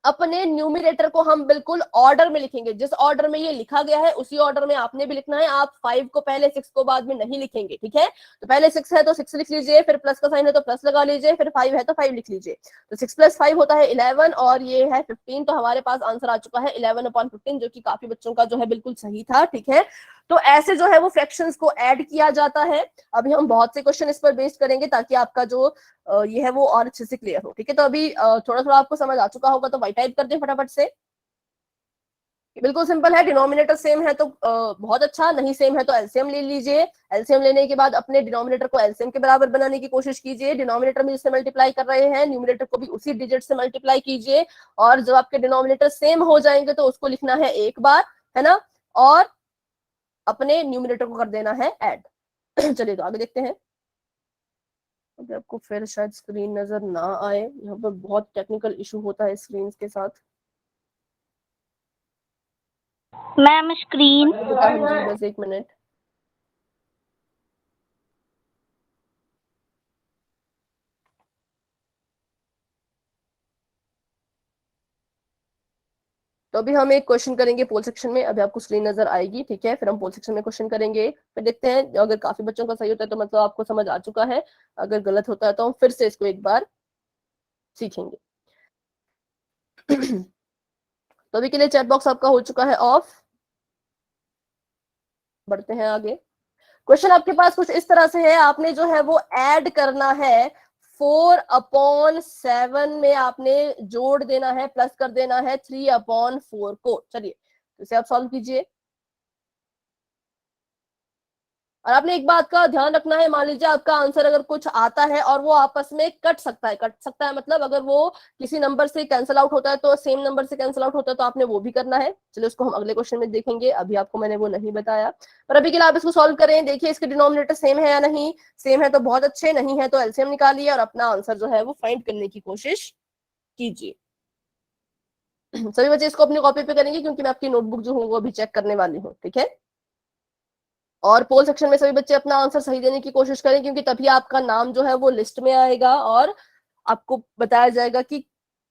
अपने न्यूमिनेटर को हम बिल्कुल ऑर्डर में लिखेंगे, जिस ऑर्डर में ये लिखा गया है उसी ऑर्डर में आपने भी लिखना है। आप 5 को पहले 6 को बाद में नहीं लिखेंगे, ठीक है। तो पहले 6 है तो 6 लिख लीजिए, फिर प्लस का साइन है तो प्लस लगा लीजिए, फिर 5 है तो 5 लिख लीजिए। तो 6 + 5 होता है 11 और ये है 15। तो हमारे पास आंसर आ चुका है 11/15, जो कि काफी बच्चों का जो है बिल्कुल सही था, ठीक है। तो ऐसे जो है वो फ्रैक्शंस को ऐड किया जाता है। अभी हम बहुत से क्वेश्चन इस पर बेस्ड करेंगे ताकि आपका जो ये है वो और अच्छे से क्लियर हो, ठीक है। तो अभी थोड़ा थोड़ा आपको समझ आ चुका होगा, तो वाई टाइप कर दें फटाफट से। बिल्कुल सिंपल है, डिनोमिनेटर सेम है तो बहुत अच्छा, नहीं सेम है तो एलसीएम ले लीजिए। एलसीएम लेने के बाद अपने डिनोमिनेटर को एलसीएम के बराबर बनाने की कोशिश कीजिए। डिनोमिनेटर में जिससे मल्टीप्लाई कर रहे हैं न्यूमिनेटर को भी उसी डिजिट से मल्टीप्लाई कीजिए, और जब आपके डिनोमिनेटर सेम हो जाएंगे तो उसको लिखना है एक बार, है ना, और अपने न्यूमिनेटर को कर देना है ऐड। चलिए तो आगे देखते हैं। अभी आपको फिर शायद स्क्रीन नजर ना आए, यहाँ पर बहुत टेक्निकल इशू होता है स्क्रीन के साथ। मैम स्क्रीन बस 1 मिनट। तो अभी हम एक क्वेश्चन करेंगे पोल सेक्शन में, अभी आपको स्क्रीन नजर आएगी, ठीक है। फिर हम पोल सेक्शन में क्वेश्चन करेंगे, फिर देखते हैं। अगर काफी बच्चों का सही होता है तो मतलब आपको समझ आ चुका है, अगर गलत होता है तो हम फिर से इसको एक बार सीखेंगे। तो अभी के लिए चैट बॉक्स आपका हो चुका है ऑफ। बढ़ते हैं आगे। क्वेश्चन आपके पास कुछ इस तरह से है, आपने जो है वो ऐड करना है 4/7 में, आपने जोड़ देना है, प्लस कर देना है 3/4 को। चलिए तो इसे आप सॉल्व कीजिए। और आपने एक बात का ध्यान रखना है, मान लीजिए आपका आंसर अगर कुछ आता है और वो आपस में कट सकता है मतलब अगर वो किसी नंबर से कैंसिल आउट होता है तो सेम नंबर से कैंसिल आउट होता है, तो आपने वो भी करना है। चलिए उसको हम अगले क्वेश्चन में देखेंगे, अभी आपको मैंने वो नहीं बताया। पर अभी के लिए आप इसको सॉल्व करें, देखिए इसके डिनोमिनेटर सेम है या नहीं। सेम है तो बहुत अच्छे, नहीं है तो एलसीएम निकालिए और अपना आंसर जो है वो फाइंड करने की कोशिश कीजिए। सभी बच्चे इसको अपनी कॉपी पे करेंगे क्योंकि मैं आपकी नोटबुक जो हूँ वो अभी चेक करने वाली हूँ, ठीक है। और पोल सेक्शन में सभी बच्चे अपना आंसर सही देने की कोशिश करें, क्योंकि तभी आपका नाम जो है वो लिस्ट में आएगा और आपको बताया जाएगा कि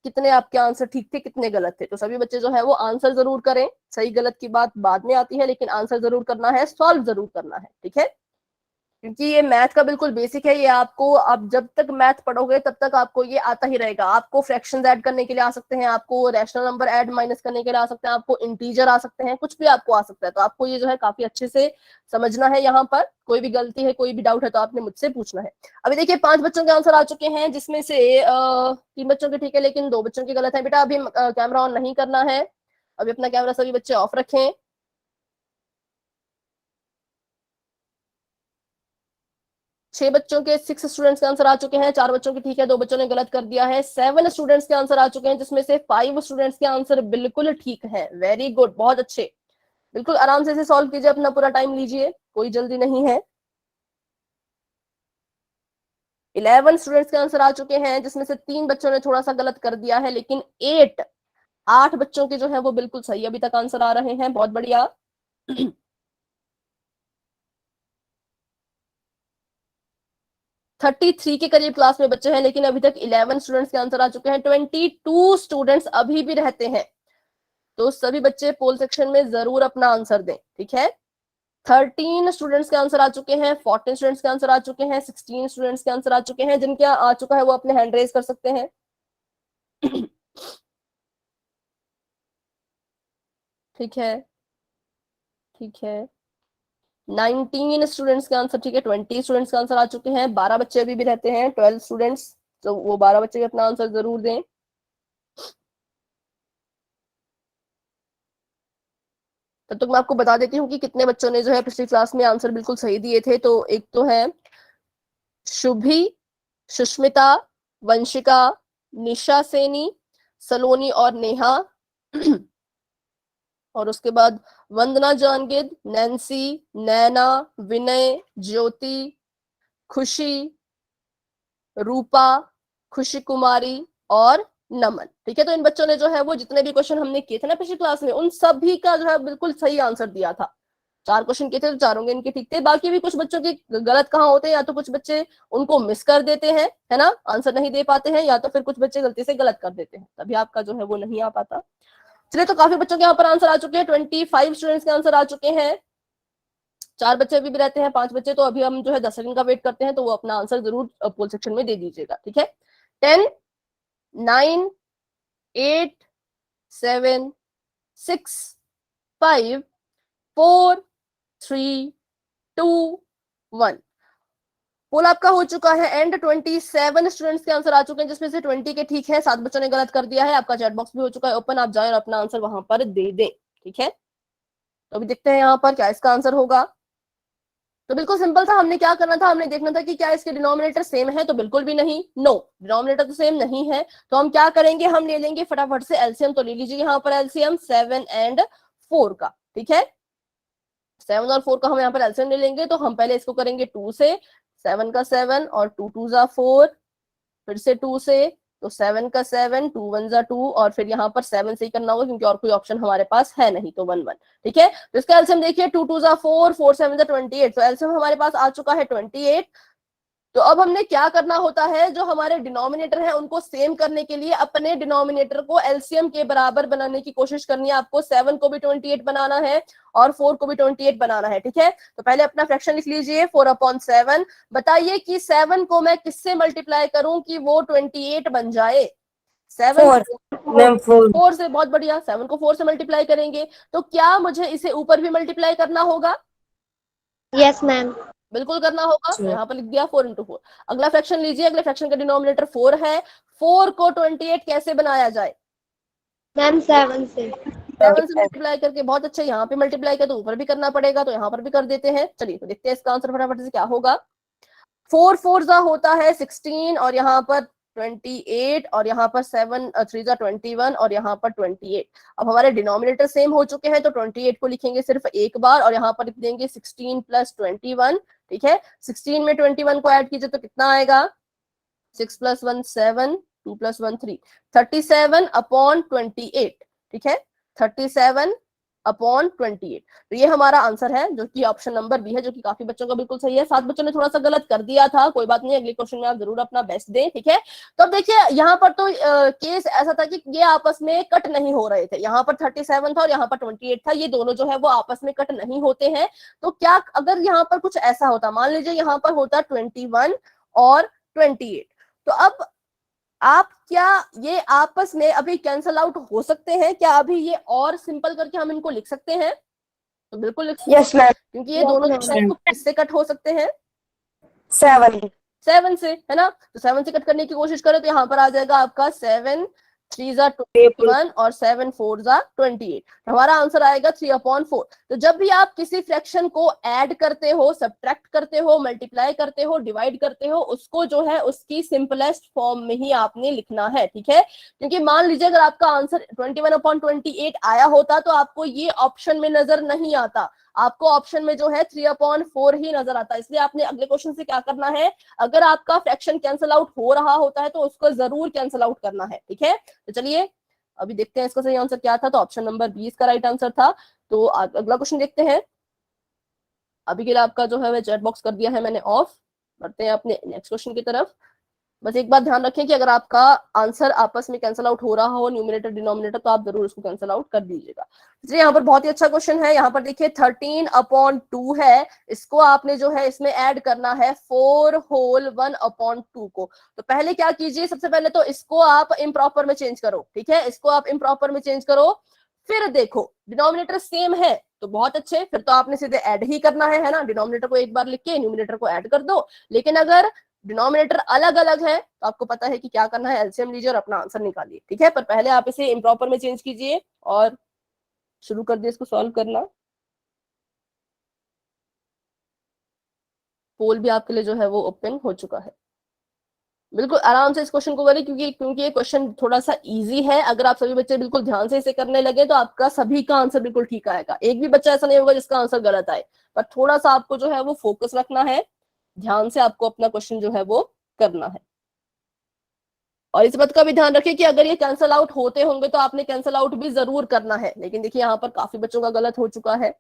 कितने आपके आंसर ठीक थे, कितने गलत थे। तो सभी बच्चे जो है वो आंसर जरूर करें, सही गलत की बात बाद में आती है, लेकिन आंसर जरूर करना है, सॉल्व जरूर करना है, ठीक है। क्योंकि ये मैथ का बिल्कुल बेसिक है, ये आपको, आप जब तक मैथ पढ़ोगे तब तक आपको ये आता ही रहेगा। आपको फ्रैक्शंस ऐड करने के लिए आ सकते हैं, आपको रैशनल नंबर ऐड माइनस करने के लिए आ सकते हैं, आपको इंटीजर आ सकते हैं, कुछ भी आपको आ सकता है। तो आपको ये जो है काफी अच्छे से समझना है। यहाँ पर कोई भी गलती है, कोई भी डाउट है तो आपने मुझसे पूछना है। अभी देखिए 5 बच्चों के आंसर आ चुके हैं, जिसमें से 3 बच्चों के ठीक है लेकिन 2 बच्चों के गलत है। बेटा अभी कैमरा ऑन नहीं करना है, अभी अपना कैमरा सभी बच्चे ऑफ रखें। 6 बच्चों के 6 स्टूडेंट्स के आंसर आ चुके हैं, 4 बच्चों के ठीक है, 2 बच्चों ने गलत कर दिया है। 7 स्टूडेंट्स के आंसर आ चुके हैं, जिसमें से 5 स्टूडेंट्स के आंसर बिल्कुल ठीक है। वेरी गुड, बहुत अच्छे। बिल्कुल आराम से इसे सॉल्व कीजिए, अपना पूरा टाइम लीजिए, कोई जल्दी नहीं है। 11 स्टूडेंट्स के आंसर आ चुके हैं, जिसमें से 3 बच्चों ने थोड़ा सा गलत कर दिया है, लेकिन 8 बच्चों के जो है वो बिल्कुल सही अभी तक आंसर आ रहे हैं, बहुत बढ़िया। 33 के करीब क्लास में बच्चे हैं, लेकिन अभी तक 11 स्टूडेंट्स के आंसर आ चुके हैं। 22 स्टूडेंट्स अभी भी रहते हैं, तो सभी बच्चे पोल सेक्शन में जरूर अपना आंसर दें, ठीक है। 13 स्टूडेंट्स के आंसर आ चुके हैं, 14 स्टूडेंट्स के आंसर आ चुके हैं, 16 स्टूडेंट्स के आंसर आ चुके हैं। जिनके आ चुका है वो अपने हैंड रेज कर सकते हैं। ठीक है, ठीक है। 19 स्टूडेंट्स के आंसर ठीक है, 20 स्टूडेंट्स के आंसर आ चुके हैं, 12 बच्चे अभी भी रहते हैं, 12 स्टूडेंट्स, तो वो 12 बच्चे भी अपना आंसर जरूर दें। तब तक मैं आपको बता देती हूँ कि कितने बच्चों ने जो है पिछली क्लास में आंसर बिल्कुल सही दिए थे। तो एक तो है शुभी, सुष्मिता, वंशिका, निशा सेनी, सलोनी और नेहा, और उसके बाद वंदना जानगिद, नैन्सी, नैना, विनय, ज्योति, खुशी, रूपा, खुशी कुमारी और नमन। ठीक है, तो इन बच्चों ने जो है वो जितने भी क्वेश्चन हमने किए थे ना पिछली क्लास में, उन सभी का जो है बिल्कुल सही आंसर दिया था। 4 क्वेश्चन किए थे तो चारों के इनके ठीक थे। बाकी भी कुछ बच्चों के गलत कहाँ होते हैं, या तो कुछ बच्चे उनको मिस कर देते हैं, है ना, आंसर नहीं दे पाते हैं, या तो फिर कुछ बच्चे गलती से गलत कर देते हैं, तभी आपका जो है वो नहीं आ पाता। चलिए, तो काफी बच्चों के यहाँ पर आंसर आ चुके हैं, 25 स्टूडेंट्स के आंसर आ चुके हैं। 4 बच्चे अभी भी रहते हैं, 5 बच्चे, तो अभी हम जो है 10 सेकंड का वेट करते हैं, तो वो अपना आंसर जरूर पोल सेक्शन में दे दीजिएगा, ठीक है। 10, 9, 8, 7, 6, 5, 4, 3, 2, 1। पोल आपका हो चुका है एंड 27 स्टूडेंट्स के आंसर आ चुके हैं, जिसमें से 20 के ठीक है, 7 बच्चों ने गलत कर दिया है। आपका चैट बॉक्स भी हो चुका है ओपन, आप जाएं और अपना आंसर वहां पर दे दें, ठीक है। तो अभी देखते हैं यहाँ पर क्या इसका आंसर होगा। तो बिल्कुल सिंपल था, हमने क्या करना था, हमने देखना था कि क्या इसके डिनोमिनेटर सेम है, तो बिल्कुल भी नहीं, नो, डिनोमिनेटर तो सेम नहीं है। तो हम क्या करेंगे, हम ले लेंगे फटाफट से एलसीएम। तो ले लीजिए यहाँ पर एलसीएम 7 एंड 4 का, ठीक है। 7 और 4 का हम यहाँ पर एलसीएम ले लेंगे। तो हम पहले इसको करेंगे 2 से, 7 का 7 और 2 2 जा 4, फिर से 2 से, तो 7 का 7, 2 1 जा 2, और फिर यहाँ पर 7 से ही करना होगा क्योंकि और कोई ऑप्शन हमारे पास है नहीं, तो 1 1, ठीक है। तो इसका एलसीएम देखिए, 2 2 जा 4, 4 7 जा 28, तो एलसीएम हमारे पास आ चुका है 28। तो अब हमने क्या करना होता है, जो हमारे डिनोमिनेटर है उनको सेम करने के लिए अपने डिनोमिनेटर को एलसीएम के बराबर बनाने की कोशिश करनी है आपको। 7 को भी 28 बनाना है और 4 को भी 28 बनाना है, ठीक है। तो पहले अपना फ्रैक्शन लिख लीजिए, 4/7। बताइए कि 7 को मैं किससे मल्टीप्लाई करूं कि वो 28 बन जाए। 7 मैम 4। 4 से, बहुत बढ़िया, 7 को 4 से मल्टीप्लाई करेंगे, तो क्या मुझे इसे ऊपर भी मल्टीप्लाई करना होगा? Yes ma'am. बिल्कुल करना होगा। तो यहाँ पर लिख दिया 4 × 4। अगला फ्रैक्शन लीजिए, अगले फ्रैक्शन का डिनोमिनेटर 4 है। 4 को 28 कैसे बनाया जाए? मैम 7 से। 7 से मल्टीप्लाई करके, बहुत अच्छा, यहाँ पे मल्टीप्लाई कर तो ऊपर भी करना पड़ेगा, तो यहाँ पर भी कर देते हैं। चलिए, तो देखते हैं इसका आंसर फटाफट से क्या होगा। 4 4 जा होता है 16, और यहाँ पर 28, और यहाँ पर 7 3 जा 21, और यहाँ पर 28। अब हमारे डिनोमिनेटर सेम हो चुके हैं, तो 28 को लिखेंगे सिर्फ एक बार, और यहाँ पर लिख देंगे 16 + 21, ठीक है। 16 में 21 को ऐड कीजिए तो कितना आएगा? 6 + 1 7, 2 + 1 3, 37/28, ठीक है। 37/28, तो ये हमारा आंसर है, जो कि ऑप्शन नंबर बी है, जो कि काफी बच्चों का बिल्कुल सही है। 7 बच्चों ने थोड़ा सा गलत कर दिया था, कोई बात नहीं, अगले क्वेश्चन में आप जरूर अपना बेस्ट दें, ठीक है। तो अब देखिए, यहाँ पर तो केस ऐसा था कि ये आपस में कट नहीं हो रहे थे। यहाँ पर 37 था और यहाँ पर 28 था, ये दोनों जो है वो आपस में कट नहीं होते हैं। तो क्या अगर यहाँ पर कुछ ऐसा होता, मान लीजिए यहाँ पर होता 21 और 28, तो अब आप क्या ये आपस में अभी कैंसल आउट हो सकते हैं क्या? अभी ये और सिंपल करके हम इनको लिख सकते हैं? तो बिल्कुल लिख सकते हैं, यस मैम। क्योंकि ये दोनों जो है वो किससे कट हो सकते हैं? 7 से, है ना। तो 7 से कट करने की कोशिश करें तो यहाँ पर आ जाएगा आपका 7 3 जा 21 और 7 4 जा 28। तो हमारा आंसर आएगा 3/4। तो जब भी आप किसी फ्रैक्शन को ऐड करते हो, सब्ट्रैक्ट करते हो, मल्टीप्लाई करते हो, डिवाइड करते हो, उसको जो है उसकी सिंपलेस्ट फॉर्म में ही आपने लिखना है, ठीक है। क्योंकि मान लीजिए अगर आपका आंसर 21/28 आया होता तो आपको ये ऑप्शन में नजर नहीं आता, आपको ऑप्शन में जो है 3/4 ही नजर आता। इसलिए आपने अगले क्वेश्चन से क्या करना है, अगर आपका फ्रैक्शन कैंसल आउट हो रहा होता है तो उसको जरूर कैंसल आउट करना है, ठीक है। तो चलिए अभी देखते हैं इसका सही आंसर क्या था। तो ऑप्शन नंबर 20 का राइट आंसर था। तो अगला क्वेश्चन देखते हैं। अभी के लिए आपका जो है चैट बॉक्स कर दिया है मैंने ऑफ। बढ़ते हैं अपने नेक्स्ट क्वेश्चन की तरफ। बस एक बात ध्यान रखें कि अगर आपका आंसर आपस में कैंसल आउट हो रहा हो, न्यूमरेटर डिनोमिनेटर, तो आप जरूर इसको कैंसल आउट कर दीजिएगा। इसलिए यहाँ पर बहुत ही अच्छा क्वेश्चन है। यहाँ पर देखिए 13/2 है, इसको आपने जो है इसमें ऐड करना है 4 होल 1/2 को। तो पहले क्या कीजिए, सबसे पहले तो इसको आप इम्प्रॉपर में चेंज करो, ठीक है। इसको आप इम्प्रॉपर में चेंज करो, फिर देखो डिनोमिनेटर सेम है तो बहुत अच्छे, फिर तो आपने सीधे ऐड ही करना है ना। डिनोमिनेटर को एक बार लिख के न्यूमरेटर को ऐड कर दो। लेकिन अगर डिनोमिनेटर अलग अलग है तो आपको पता है कि क्या करना है, एलसीएम लीजिए और अपना आंसर निकालिए, ठीक है। पर पहले आप इसे इम्प्रॉपर में चेंज कीजिए और शुरू कर दिए इसको सॉल्व करना। पोल भी आपके लिए जो है वो ओपन हो चुका है। बिल्कुल आराम से इस क्वेश्चन को करें, क्योंकि ये क्वेश्चन थोड़ा सा इजी है। अगर आप सभी बच्चे बिल्कुल ध्यान से इसे करने लगे तो आपका सभी का आंसर बिल्कुल ठीक आएगा। एक भी बच्चा ऐसा नहीं होगा जिसका आंसर गलत आए। पर थोड़ा सा आपको जो है वो फोकस रखना है, ध्यान से आपको अपना क्वेश्चन जो है वो करना है। और इस बात का भी ध्यान रखिए कि अगर ये कैंसल आउट होते होंगे तो आपने कैंसल आउट भी जरूर करना है। लेकिन देखिए यहाँ पर काफी बच्चों का गलत हो चुका है।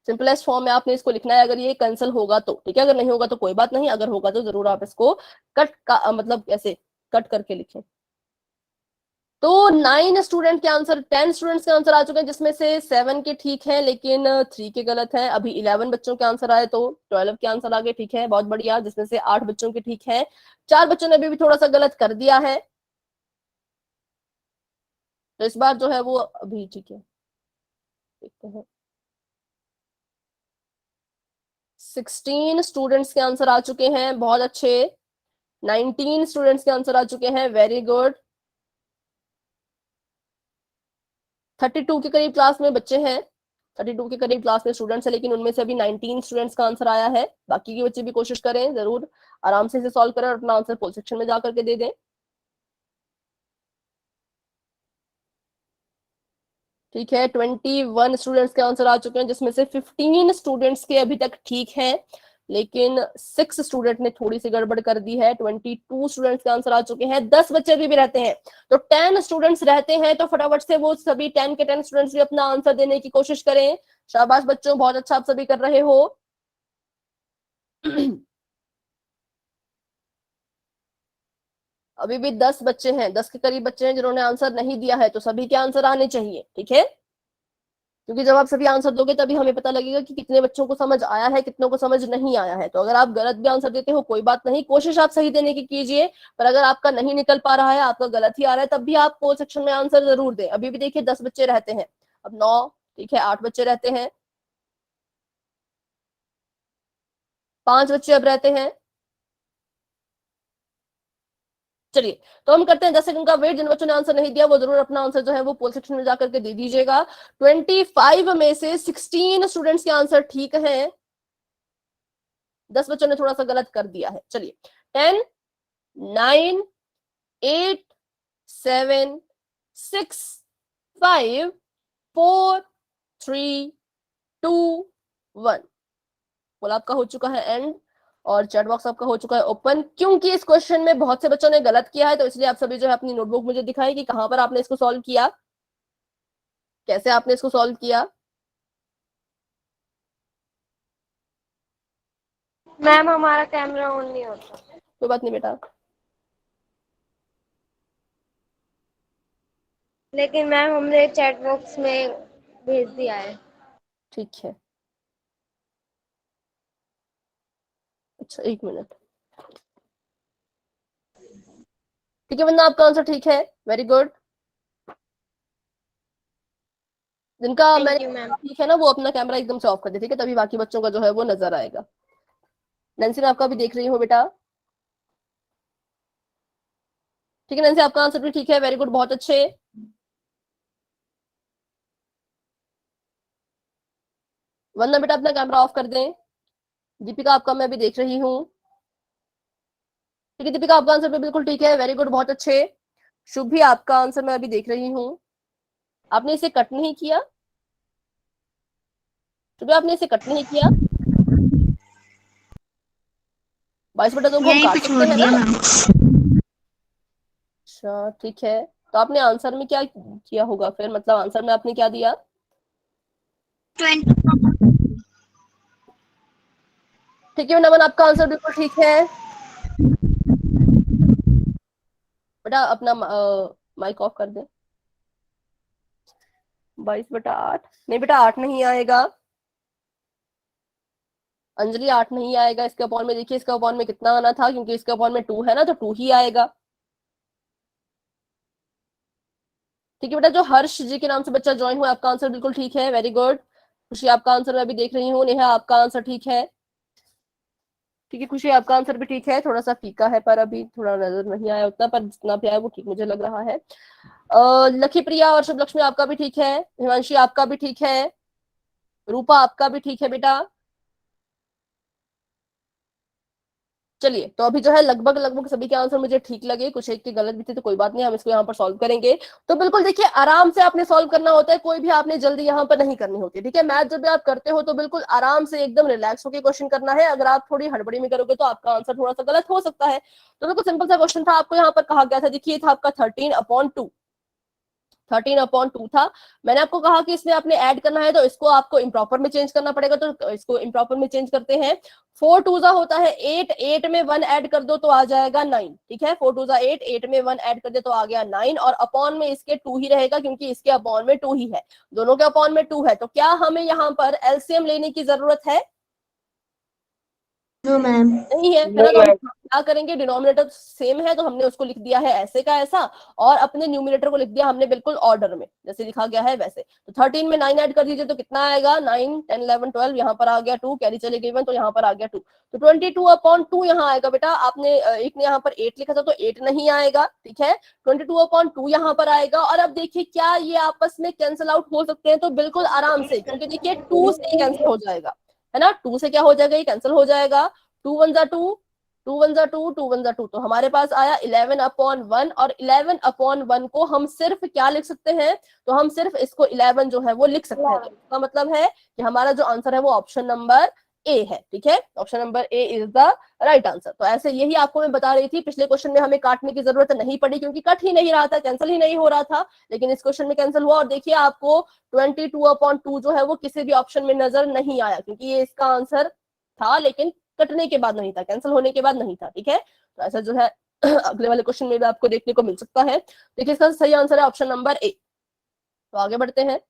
सिंपलेस्ट फॉर्म में आपने इसको लिखना है, अगर ये कैंसिल होगा तो ठीक है, अगर नहीं होगा तो कोई बात नहीं, अगर होगा तो जरूर आप इसको मतलब ऐसे कट करके लिखें। तो 9 स्टूडेंट के आंसर, 10 स्टूडेंट्स के आंसर आ चुके हैं, जिसमें से 7 के ठीक है लेकिन 3 के गलत है। अभी 11 बच्चों के आंसर आए तो 12 के आंसर आ गए, ठीक है, बहुत बढ़िया, जिसमें से 8 बच्चों के ठीक है, 4 बच्चों ने अभी भी थोड़ा सा गलत कर दिया है, तो इस बार जो है वो अभी ठीक है। देखते हैं 16 स्टूडेंट्स के आंसर आ चुके हैं, बहुत अच्छे। 19 स्टूडेंट्स के आंसर आ चुके हैं, वेरी गुड। 32 के करीब क्लास में बच्चे हैं, 32 के करीब क्लास में स्टूडेंट्स है, लेकिन उनमें से अभी 19 स्टूडेंट्स का आंसर आया है। बाकी के बच्चे भी कोशिश करें, जरूर आराम से इसे सॉल्व करें और अपना आंसर पोल सेक्शन में जाकर के दे दें। ठीक है, 21 स्टूडेंट्स के आंसर आ चुके हैं, जिसमें से 15 स्टूडेंट्स के अभी तक ठीक है, लेकिन 6 स्टूडेंट ने थोड़ी सी गड़बड़ कर दी है। 22 स्टूडेंट्स के आंसर आ चुके हैं, 10 बच्चे अभी भी रहते हैं, तो 10 स्टूडेंट्स रहते हैं, तो फटाफट से वो सभी 10 के 10 स्टूडेंट्स भी अपना आंसर देने की कोशिश करें। शाबाश बच्चों, बहुत अच्छा आप सभी कर रहे हो। अभी भी 10 बच्चे हैं, 10 के करीब बच्चे हैं जिन्होंने आंसर नहीं दिया है, तो सभी के आंसर आने चाहिए, ठीक है, क्योंकि जब आप सभी आंसर दोगे तभी हमें पता लगेगा कि कितने बच्चों को समझ आया है, कितनों को समझ नहीं आया है। तो अगर आप गलत भी आंसर देते हो कोई बात नहीं, कोशिश आप सही देने की कीजिए, पर अगर आपका नहीं निकल पा रहा है, आपका गलत ही आ रहा है, तब भी आप पोल सेक्शन में आंसर जरूर दें। अभी भी देखिए 10 बच्चे रहते हैं, अब 9, ठीक है, 8 बच्चे रहते हैं, 5 बच्चे अब रहते हैं। चलिए, तो हम करते हैं 10 सेकंड का वेट। जिन बच्चों ने आंसर नहीं दिया वो जरूर अपना आंसर जो है वो पोल सेक्शन में जाकर के दे दीजिएगा। 25 में से 16 स्टूडेंट्स के आंसर ठीक हैं, 10 बच्चों ने थोड़ा सा गलत कर दिया है। चलिए, 10, 9, 8, 7, 6, 5, 4, 3, 2, 1। पोल आपका हो चुका है एंड, और चैट बॉक्स आपका हो चुका है ओपन। क्योंकि इस क्वेश्चन में बहुत से बच्चों ने गलत किया है, तो इसलिए आप सभी जो है अपनी नोटबुक मुझे दिखाएं कि कहां पर आपने इसको सॉल्व किया, कैसे आपने इसको सॉल्व किया। मैम हमारा कैमरा ऑन नहीं होता। कोई बात नहीं बेटा, लेकिन मैम हमने चैट बॉक्स में भेज दिया है। ठीक है। अच्छा, 1 मिनट। ठीक है वंदना, आपका आंसर ठीक है, वेरी गुड। जिनका थैंक मैंने यू मैम। ठीक है ना, वो अपना कैमरा एकदम से ऑफ कर दे, ठीक है, तभी बाकी बच्चों का जो है वो नजर आएगा। नैन्सी, मैं आपका भी देख रही हूँ बेटा। ठीक है नैन्सी, आपका आंसर भी ठीक है, वेरी गुड, बहुत अच्छे। वंदना बेटा अपना कैमरा ऑफ कर दें। दीपिका, आपका मैं भी देख रही हूँ। ठीक है दीपिका, आपका आंसर भी बिल्कुल ठीक है, वेरी गुड, बहुत अच्छे। शुभी, आपका आंसर मैं अभी देख रही हूँ, आपने इसे कट नहीं किया। शुभी, आपने इसे कट नहीं किया। 22/2 को हम काट सकते हैं ना। अच्छा ठीक है, तो आपने आंसर में क्या किया होगा फिर, मतलब आंसर में आपने क्या दिया? 20। ठीक है नमन, आपका आंसर बिल्कुल ठीक है। बेटा अपना माइक ऑफ कर दे। 22/8 नहीं बेटा, 8 नहीं आएगा। अंजलि 8 नहीं आएगा। इसके अपॉन में देखिए, इसके अपॉन में कितना आना था, क्योंकि इसके अपॉन में 2 है ना, तो 2 ही आएगा। ठीक है बेटा, जो हर्ष जी के नाम से बच्चा ज्वाइन हुआ, आपका आंसर बिल्कुल ठीक है, वेरी गुड। खुशी, आपका आंसर मैं भी देख रही हूँ। नेहा, आपका आंसर ठीक है। ठीक है खुशी, आपका आंसर भी ठीक है, थोड़ा सा फीका है पर अभी थोड़ा नजर नहीं आया उतना, पर जितना भी आया वो ठीक मुझे लग रहा है। लकी प्रिया और शुभ लक्ष्मी, आपका भी ठीक है। हिमांशी, आपका भी ठीक है। रूपा, आपका भी ठीक है बेटा। चलिए, तो अभी जो है लगभग लगभग सभी के आंसर मुझे ठीक लगे, कुछ एक के गलत भी थे, तो कोई बात नहीं, हम इसको यहाँ पर सॉल्व करेंगे। तो बिल्कुल देखिए, आराम से आपने सॉल्व करना होता है, कोई भी आपने जल्दी यहाँ पर नहीं करनी होती है, ठीक है। मैथ जब भी आप करते हो तो बिल्कुल आराम से एकदम रिलैक्स होकर क्वेश्चन करना है। अगर आप थोड़ी हड़बड़ी में करोगे तो आपका आंसर थोड़ा सा गलत हो सकता है। तो बिल्कुल सिंपल सा क्वेश्चन था, आपको यहाँ पर कहा गया था, देखिए था आपका 13/2। 13/2 था। मैंने आपको कहा कि इसमें आपने ऐड करना है तो इसको आपको इम्प्रॉपर में चेंज करना पड़ेगा, तो इसको इम्प्रॉपर में चेंज करते हैं। 4 2 होता है 8, 8 में 1 ऐड कर दो तो आ जाएगा 9। ठीक है, 4 2 8, 8 में 1 ऐड कर दे तो आ गया 9, और अपॉन में इसके 2 ही रहेगा क्योंकि इसके अपॉन में 2 ही है, दोनों के अपॉन में 2 है। तो क्या हमें यहाँ पर एलसीएम लेने की जरूरत है? No ma'am. नहीं है, है ना। तो हम क्या करेंगे, डिनोमिनेटर सेम है तो हमने उसको लिख दिया है ऐसे का ऐसा, और अपने न्यूमिनेटर को लिख दिया हमने बिल्कुल ऑर्डर में जैसे लिखा गया है वैसे। तो 13 में 9 ऐड कर दीजिए तो कितना आएगा, 9 10 11 12, यहाँ पर आ गया 2, कैरी चले गई 1 तो यहाँ पर आ गया 2, तो 22/2 यहाँ आएगा। बेटा आपने एक ने यहाँ पर 8 लिखा था तो 8 नहीं आएगा, ठीक है। 22/2 यहाँ पर आएगा। और अब देखिए क्या ये आपस में कैंसिल आउट हो सकते हैं? तो बिल्कुल आराम से, क्योंकि देखिए 2 से कैंसिल हो जाएगा, है ना। 2 से क्या हो जाएगा, ये कैंसिल हो जाएगा। 2 1 2, 2 1 2, 2 1 2, तो हमारे पास आया 11/1, और 11/1 को हम सिर्फ क्या लिख सकते हैं, तो हम सिर्फ इसको 11 जो है वो लिख सकते हैं। तो इसका मतलब है कि हमारा जो आंसर है वो ऑप्शन नंबर ए है, ठीक है। Option number A is the right answer. तो ऐसे यही आपको मैं बता रही थी, पिछले क्वेश्चन में हमें काटने की जरूरत नहीं पड़ी क्योंकि कट ही नहीं रहा था, कैंसिल ही नहीं हो रहा था, लेकिन इस क्वेश्चन में कैंसिल हुआ। और देखिए आपको 22/2 जो है वो किसी भी ऑप्शन में नजर नहीं आया क्योंकि ये इसका आंसर था, लेकिन कटने के बाद नहीं था, कैंसिल होने के बाद नहीं था, ठीक है। तो ऐसा जो है अगले वाले क्वेश्चन में भी आपको देखने को मिल सकता है। देखिए इसका सही आंसर है ऑप्शन नंबर ए। तो आगे बढ़ते हैं।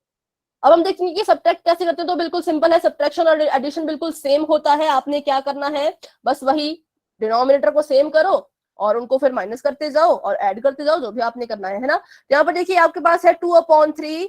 अब हम देखेंगे कि सब्ट्रैक्ट कैसे करते हैं। तो बिल्कुल सिंपल है, सब्ट्रैक्शन और एडिशन बिल्कुल सेम होता है। आपने क्या करना है, बस वही डिनोमिनेटर को सेम करो और उनको फिर माइनस करते जाओ और ऐड करते जाओ, जो भी आपने करना है ना। यहाँ पर देखिए आपके पास है 2/3,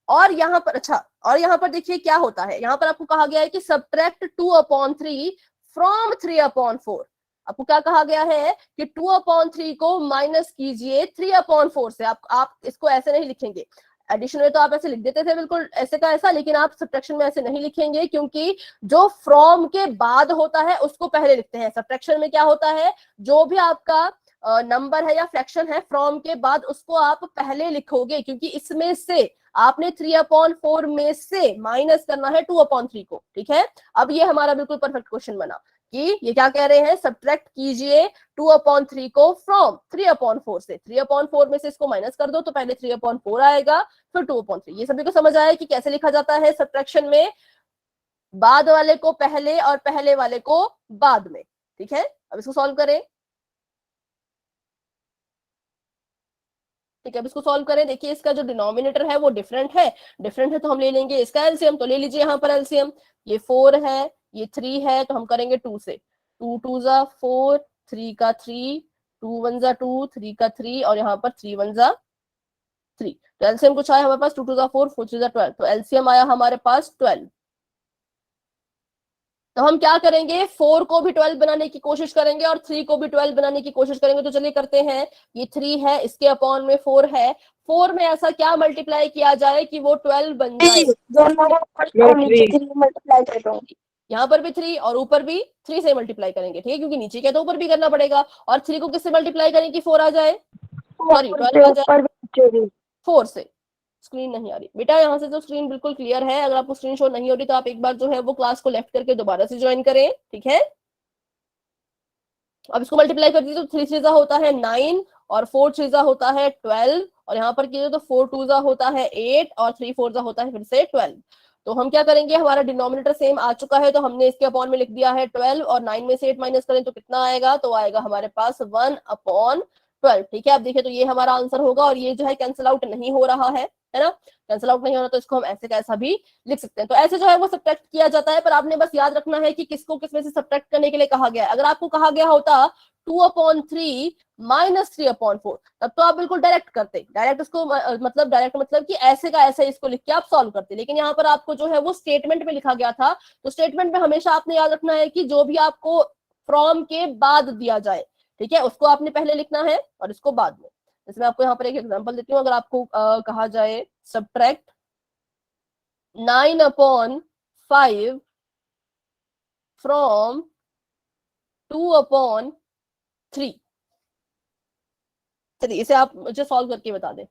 और यहाँ पर अच्छा, और यहाँ पर देखिए क्या होता है, यहाँ पर आपको कहा गया है कि सब्ट्रैक्ट 2/3 फ्रॉम 3/4। आपको क्या कहा गया है कि 2/3 को माइनस कीजिए 3/4 से। आप इसको ऐसे नहीं लिखेंगे, एडिशन में तो आप ऐसे लिख देते थे बिल्कुल ऐसे का ऐसा, लेकिन आप सब्ट्रैक्शन में ऐसे नहीं लिखेंगे क्योंकि जो फ्रॉम के बाद होता है उसको पहले लिखते हैं। सब्ट्रैक्शन में क्या होता है, जो भी आपका नंबर है या फ्रैक्शन है फ्रॉम के बाद उसको आप पहले लिखोगे, क्योंकि इसमें से आपने 3/4 में से माइनस करना है 2/3 को, ठीक है। अब ये हमारा बिल्कुल परफेक्ट क्वेश्चन बना कि ये क्या कह रहे हैं, सब्ट्रैक्ट कीजिए 2/3 को फ्रॉम 3/4 से। 3/4 में से इसको माइनस कर दो तो पहले 3/4 आएगा फिर 2/3। ये सभी को समझ आया कि कैसे लिखा जाता है सब्ट्रैक्शन में, बाद वाले को पहले और पहले वाले को बाद में, ठीक है। अब इसको सॉल्व करें, ठीक है। अब इसको सॉल्व करें। देखिए इसका जो डिनोमिनेटर है वो डिफरेंट है, डिफरेंट है तो हम ले लेंगे इसका एलसीएम। तो ले लीजिए यहाँ पर एलसीएम, ये 4 है ये 3 है, तो हम करेंगे 2 से। 2 2 4, 3 का 3, 2 1 2, 3 का 3, और यहाँ पर 3 1 3। तो एलसीएम कुछ आया हमारे पास 2 2 4, 4 3 12, तो एलसीएम आया हमारे पास 12। तो हम क्या करेंगे, 4 को भी 12 बनाने की कोशिश करेंगे और 3 को भी 12 बनाने की कोशिश करेंगे। तो चलिए करते हैं, ये 3 है इसके अपॉन में 4 है, 4 में ऐसा क्या मल्टीप्लाई किया जाए कि वो 12 बन जाए। यहाँ पर भी 3 और ऊपर भी 3 से मल्टीप्लाई करेंगे, ठीक है, क्योंकि नीचे के तो ऊपर भी करना पड़ेगा। और 3 को किससे मल्टीप्लाई करें कि 4 आ जाए, सॉरी 12 आ जाए, 4 से। स्क्रीन नहीं आ रही बेटा, यहाँ से तो स्क्रीन बिल्कुल क्लियर है। अगर आपको स्क्रीन शो नहीं हो रही तो आप एक बार जो है वो क्लास को लेफ्ट करके दोबारा से ज्वाइन करें, ठीक है। अब इसको मल्टीप्लाई कर दीजिए तो 3 3 होता है 9 और 4 3 होता है 12, और यहाँ पर कीजिए तो 4 2 होता है 8 और 3 4 होता है फिर से 12। तो हम क्या करेंगे, हमारा डिनोमिनेटर सेम आ चुका है तो हमने इसके अपॉन में लिख दिया है 12, और 9 में से 8 माइनस करें तो कितना आएगा, तो आएगा हमारे पास 1/12, ठीक है। अब देखिए तो ये हमारा आंसर होगा, और ये जो है कैंसिल आउट नहीं हो रहा है ना, कैंसिल आउट नहीं हो रहा, तो इसको हम ऐसे कैसा भी लिख सकते हैं। तो ऐसे जो है वो सब्ट्रैक्ट किया जाता है, पर आपने बस याद रखना है कि किसको किस में से सब्ट्रैक्ट करने के लिए कहा गया है। अगर आपको कहा गया होता 2/3 माइनस 3/4, तब तो आप बिल्कुल डायरेक्ट करते, डायरेक्ट उसको मतलब डायरेक्ट मतलब कि ऐसे का ऐसे इसको लिख के आप सॉल्व करते। लेकिन यहाँ पर आपको जो है वो स्टेटमेंट में लिखा गया था, तो स्टेटमेंट में हमेशा आपने याद रखना है कि जो भी आपको फ्रॉम के बाद दिया जाए, ठीक है, उसको आपने पहले लिखना है और इसको बाद में। जैसे मैं आपको यहाँ पर एक एग्जांपल देती हूँ। अगर आपको कहा जाए सब्ट्रैक्ट 9/5 फ्रॉम 2/3, चलिए इसे आप मुझे सॉल्व करके बता दें।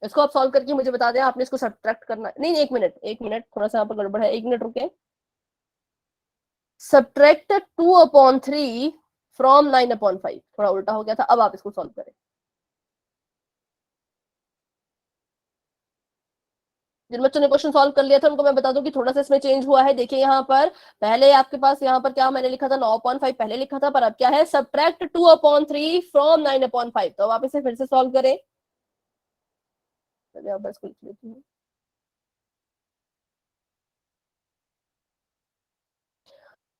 इसको आप सॉल्व करके मुझे बता दें, आपने इसको सब्ट्रैक्ट करना नहीं, एक मिनट थोड़ा सा यहाँ पर गड़बड़ है, 1 मिनट रुके। Subtract 2/3 from 9/5। थोड़ा उल्टा हो गया था, अब आप इसको सॉल्व करें। जिन बच्चों ने क्वेश्चन सॉल्व कर लिया था उनको मैं बता दूं कि थोड़ा सा इसमें चेंज हुआ है। देखिए यहाँ पर पहले आपके पास यहाँ पर क्या मैंने लिखा था, 9/5 पहले लिखा था, पर अब क्या है, सब्ट्रैक्ट 2/3 फ्रॉम 9/5। तो अब आप इसे फिर से सॉल्व करें। चलिए अब इसको लिख लेती हूँ।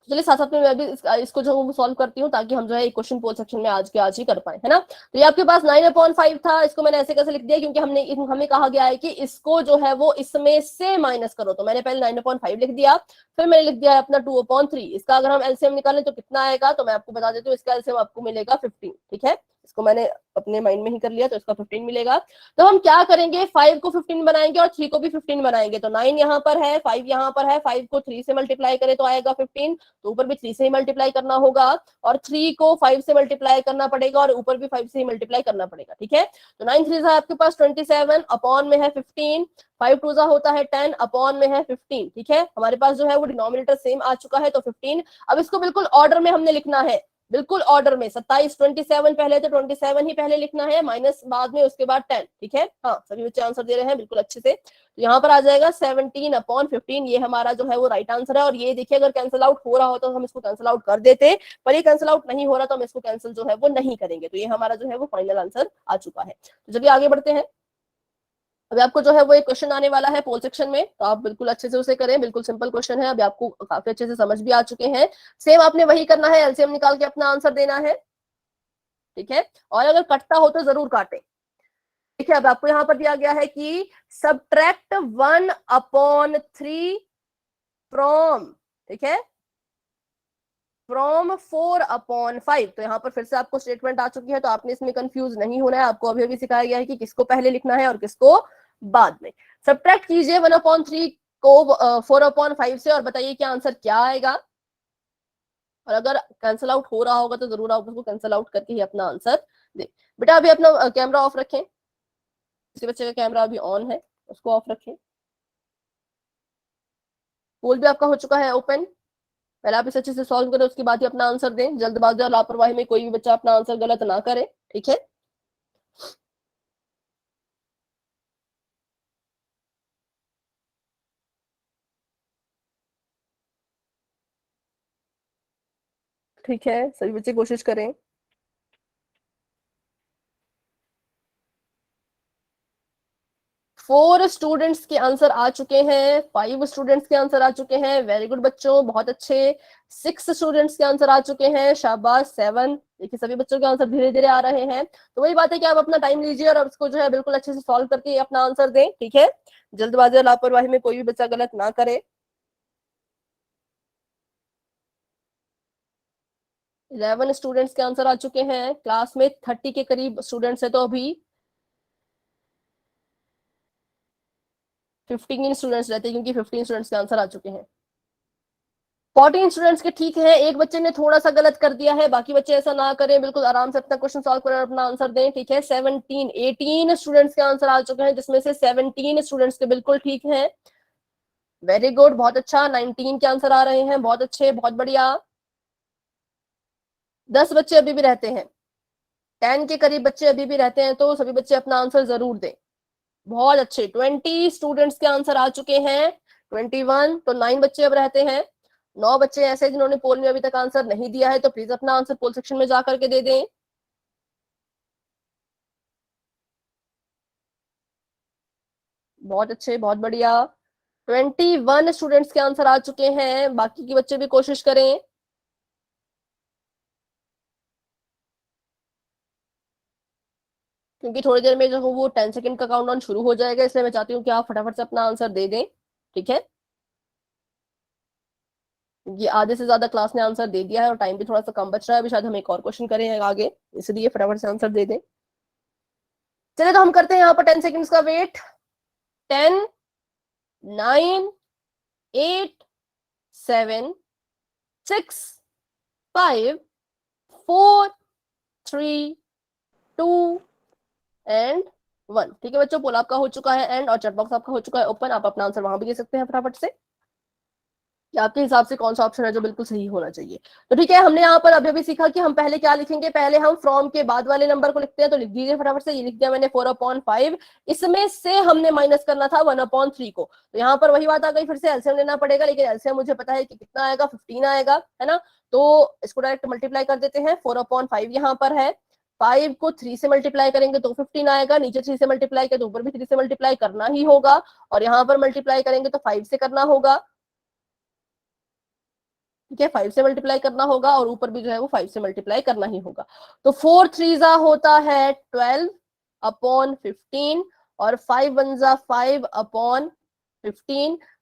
चलिए साथ साथ में मैं भी इसको जो हूँ सॉल्व करती हूँ, ताकि हम जो है एक क्वेश्चन पोल सेक्शन में आज के आज ही कर पाए, है ना। तो ये आपके पास 9/5 था, इसको मैंने ऐसे कैसे लिख दिया, क्योंकि हमें कहा गया है कि इसको जो है वो इसमें से माइनस करो। तो मैंने पहले 9/5 लिख दिया, फिर मैंने लिख दिया अपना 2/3। इसका अगर हम एलसीएम निकालें तो कितना आएगा, तो मैं आपको बता देती हूँ, इसका एलसीएम आपको मिलेगा 15। ठीक है, इसको मैंने अपने माइंड में ही कर लिया, तो इसका 15 मिलेगा। तो हम क्या करेंगे, 5 को 15 बनाएंगे और 3 को भी 15 बनाएंगे। तो 9 यहाँ पर है, 5 यहाँ पर है, 5 को 3 से मल्टीप्लाई करें तो आएगा 15। तो ऊपर भी 3 से ही मल्टीप्लाई करना होगा, और 3 को 5 से मल्टीप्लाई करना पड़ेगा, और ऊपर भी 5 से ही मल्टीप्लाई करना पड़ेगा। ठीक है, तो 9 3 है आपके पास 27, अपॉन में है 15, 5 2 होता है 10, अपॉन में है 15। ठीक है, हमारे पास जो है वो डिनोमिनेटर सेम आ चुका है, तो 15। अब इसको बिल्कुल ऑर्डर में हमने लिखना है, बिल्कुल ऑर्डर में। 27 27 पहले, तो 27 ही पहले लिखना है, माइनस बाद में, उसके बाद 10। ठीक है, हाँ सभी बच्चे आंसर दे रहे हैं बिल्कुल अच्छे से। तो यहाँ पर आ जाएगा 17/15, ये हमारा जो है वो राइट आंसर है। और ये देखिए, अगर कैंसिल आउट हो रहा होता तो हम इसको कैंसिल आउट कर देते, पर ये कैंसिल आउट नहीं हो रहा तो हम इसको कैंसिल जो है वो नहीं करेंगे। तो ये हमारा जो है वो फाइनल आंसर आ चुका है। तो चलिए आगे बढ़ते हैं। अभी आपको जो है वो एक क्वेश्चन आने वाला है पोल सेक्शन में, तो आप बिल्कुल अच्छे से उसे करें। बिल्कुल सिंपल क्वेश्चन है, अभी आपको काफी अच्छे से समझ भी आ चुके हैं। सेम आपने वही करना है, एलसीएम निकाल के अपना आंसर देना है। ठीक है, और अगर कटता हो तो जरूर काटें। देखिए अब आपको यहाँ पर दिया गया है कि सब्ट्रैक्ट 1/3 फ्रॉम, ठीक है, फ्रॉम 4/5। तो यहाँ पर फिर से आपको स्टेटमेंट आ चुकी है, तो आपने इसमें कंफ्यूज नहीं होना है। आपको अभी अभी सिखाया गया है कि किसको पहले लिखना है और किसको बाद में। सब्ट्रैक्ट कीजिए 1/3 को 4/5 से, और बताइए कि आंसर क्या आएगा। और अगर कैंसिल आउट हो रहा होगा तो जरूर आप उसको कैंसिल आउट करके ही अपना आंसर दे। बेटा अभी अपना कैमरा ऑफ रखें, किसी बच्चे का कैमरा अभी ऑन है उसको ऑफ रखें। पोल भी आपका हो चुका है ओपन। पहले आप इसे अच्छे से सॉल्व करें, उसके बाद ही अपना आंसर दें। जल्दबाजी और लापरवाही में कोई भी बच्चा अपना आंसर गलत ना करे। ठीक है, ठीक है, सभी बच्चे कोशिश करें। 4 स्टूडेंट्स के आंसर आ चुके हैं, 5 स्टूडेंट्स के आंसर आ चुके हैं, वेरी गुड बच्चों, बहुत अच्छे। 6 स्टूडेंट्स के आंसर आ चुके हैं, शाबाश। 7, देखिए सभी बच्चों के आंसर धीरे धीरे आ रहे हैं। तो वही बात है कि आप अपना टाइम लीजिए और उसको जो है बिल्कुल अच्छे से सॉल्व करके अपना आंसर दें। ठीक है, जल्दबाजी और लापरवाही में कोई भी बच्चा गलत ना करे। 11 स्टूडेंट्स के आंसर आ चुके हैं, क्लास में 30 के करीब स्टूडेंट्स है, तो अभी 15 स्टूडेंट्स रहते हैं, क्योंकि 15 स्टूडेंट्स के आंसर आ चुके हैं। 14 स्टूडेंट्स के ठीक है, एक बच्चे ने थोड़ा सा गलत कर दिया है, बाकी बच्चे ऐसा ना करें, बिल्कुल आराम से अपना क्वेश्चन सॉल्व करें और अपना आंसर दें। ठीक है, 18 स्टूडेंट्स के आंसर आ चुके हैं, जिसमें से 17 स्टूडेंट्स के बिल्कुल ठीक है, वेरी गुड, बहुत अच्छा। 19 के आंसर आ रहे हैं, बहुत अच्छे, बहुत बढ़िया। 10 बच्चे अभी भी रहते हैं, 10 के करीब बच्चे अभी भी रहते हैं, तो सभी बच्चे अपना आंसर जरूर दें। बहुत अच्छे, 20 स्टूडेंट्स के आंसर आ चुके हैं, 21, तो 9 बच्चे अब रहते हैं। 9 बच्चे ऐसे जिन्होंने पोल में अभी तक आंसर नहीं दिया है, तो प्लीज अपना आंसर पोल सेक्शन में जाकर के दे दें। बहुत अच्छे, बहुत बढ़िया। 21 स्टूडेंट्स के आंसर आ चुके हैं, बाकी के बच्चे भी कोशिश करें। क्योंकि थोड़ी देर में जो वो 10 सेकंड का काउंटडाउन शुरू हो जाएगा, इसलिए मैं चाहती हूँ कि आप फटाफट से अपना आंसर दे दें। ठीक है, ये आधे से ज्यादा क्लास ने आंसर दे दिया है और टाइम भी थोड़ा सा कम बच रहा है, अभी शायद हम एक और क्वेश्चन करें आगे, इसलिए फटाफट से आंसर दे दें। चलिए तो हम करते हैं यहाँ पर 10 सेकंड्स का वेट। 10, 9, 8, 7, 6, 5, 4, 3, 2 एंड 1। ठीक है बच्चों, पोल आपका हो चुका है एंड, और चैट बॉक्स आपका हो चुका है ओपन। आप अपना आंसर वहां भी दे सकते हैं फटाफट से। कि आपके हिसाब से कौन सा ऑप्शन है जो बिल्कुल सही होना चाहिए। तो ठीक है, हमने यहाँ पर अभी अभी सीखा कि हम पहले क्या लिखेंगे, पहले हम फ्रॉम के बाद वाले नंबर को लिखते हैं, तो लिख दीजिए फटाफट से। ये लिख दिया मैंने 4/5, इसमें से हमने माइनस करना था 1/3 को। तो यहाँ पर वही बात आ गई, फिर से एलसीएम लेना पड़ेगा, लेकिन एलसीएम मुझे पता है कि कितना आएगा, 15 आएगा, है ना। तो इसको डायरेक्ट मल्टीप्लाई कर देते हैं। 4/5 यहाँ पर है, 5 को 3 से मल्टीप्लाई करेंगे तो 15 आएगा, नीचे 3 से मल्टीप्लाई किया तो ऊपर भी 3 से मल्टीप्लाई करना ही होगा, और यहाँ पर मल्टीप्लाई करेंगे तो 5 से करना होगा, ठीक है। 5 से मल्टीप्लाई करना होगा और ऊपर भी जो है वो 5 से मल्टीप्लाई करना ही होगा। तो 4 3 होता है 12/15 और 5 1 5/15।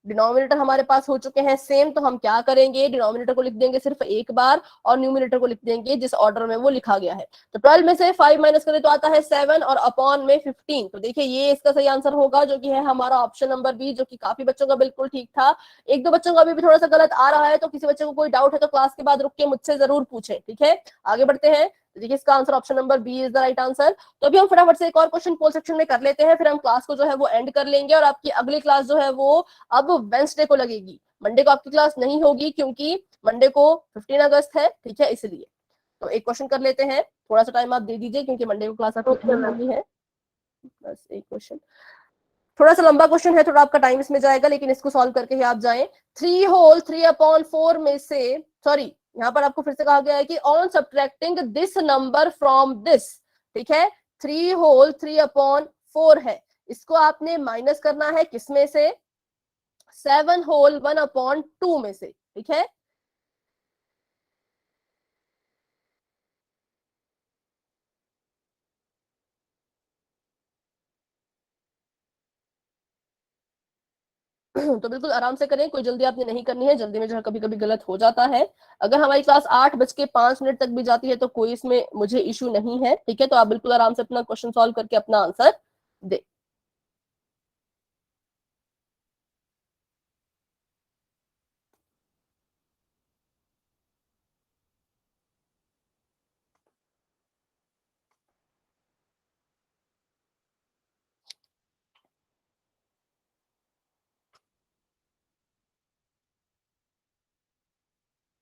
डिनोमिनेटर हमारे पास हो चुके हैं सेम, तो हम क्या करेंगे, डिनोमिनेटर को लिख देंगे सिर्फ एक बार और न्यूमिनेटर को लिख देंगे जिस ऑर्डर में वो लिखा गया है। तो 12 में से 5 माइनस करें तो आता है 7 और अपॉन में 15। तो देखिए ये इसका सही आंसर होगा, जो कि है हमारा ऑप्शन नंबर बी, जो कि काफी बच्चों का बिल्कुल ठीक था। एक दो बच्चों का अभी भी थोड़ा सा गलत आ रहा है, तो किसी बच्चे को कोई डाउट है तो क्लास के बाद रुक के मुझसे जरूर पूछे, ठीक है। आगे बढ़ते हैं। देखिए इसका answer option number B is the right answer. तो अभी हम फटाफट से एक और क्वेश्चन पोल सेक्शन में कर लेते हैं, फिर हम क्लास को जो है वो एंड कर लेंगे, और आपकी अगली क्लास जो है वो अब वेंसडे को लगेगी। मंडे को आपकी क्लास नहीं होगी, क्योंकि मंडे को 15 अगस्त है, ठीक है, इसलिए। तो एक क्वेश्चन कर लेते हैं, थोड़ा सा टाइम आप दे दीजिए, क्योंकि मंडे को क्लास आपकी नहीं है। बस एक क्वेश्चन, थोड़ा सा लंबा क्वेश्चन है, थोड़ा आपका टाइम इसमें जाएगा, लेकिन इसको सॉल्व करके ही आप जाएं। 3/3 में से, सॉरी, यहाँ पर आपको फिर से कहा गया है कि on subtracting this number from this, ठीक है। 3/3 है, इसको आपने माइनस करना है किसमें से, 7/1/2 में से, ठीक है। तो बिल्कुल आराम से करें, कोई जल्दी आपने नहीं करनी है, जल्दी में जो है कभी कभी गलत हो जाता है। अगर हमारी क्लास 8:05 तक भी जाती है तो कोई इसमें मुझे इश्यू नहीं है, ठीक है। तो आप बिल्कुल आराम से अपना क्वेश्चन सॉल्व करके अपना आंसर दे।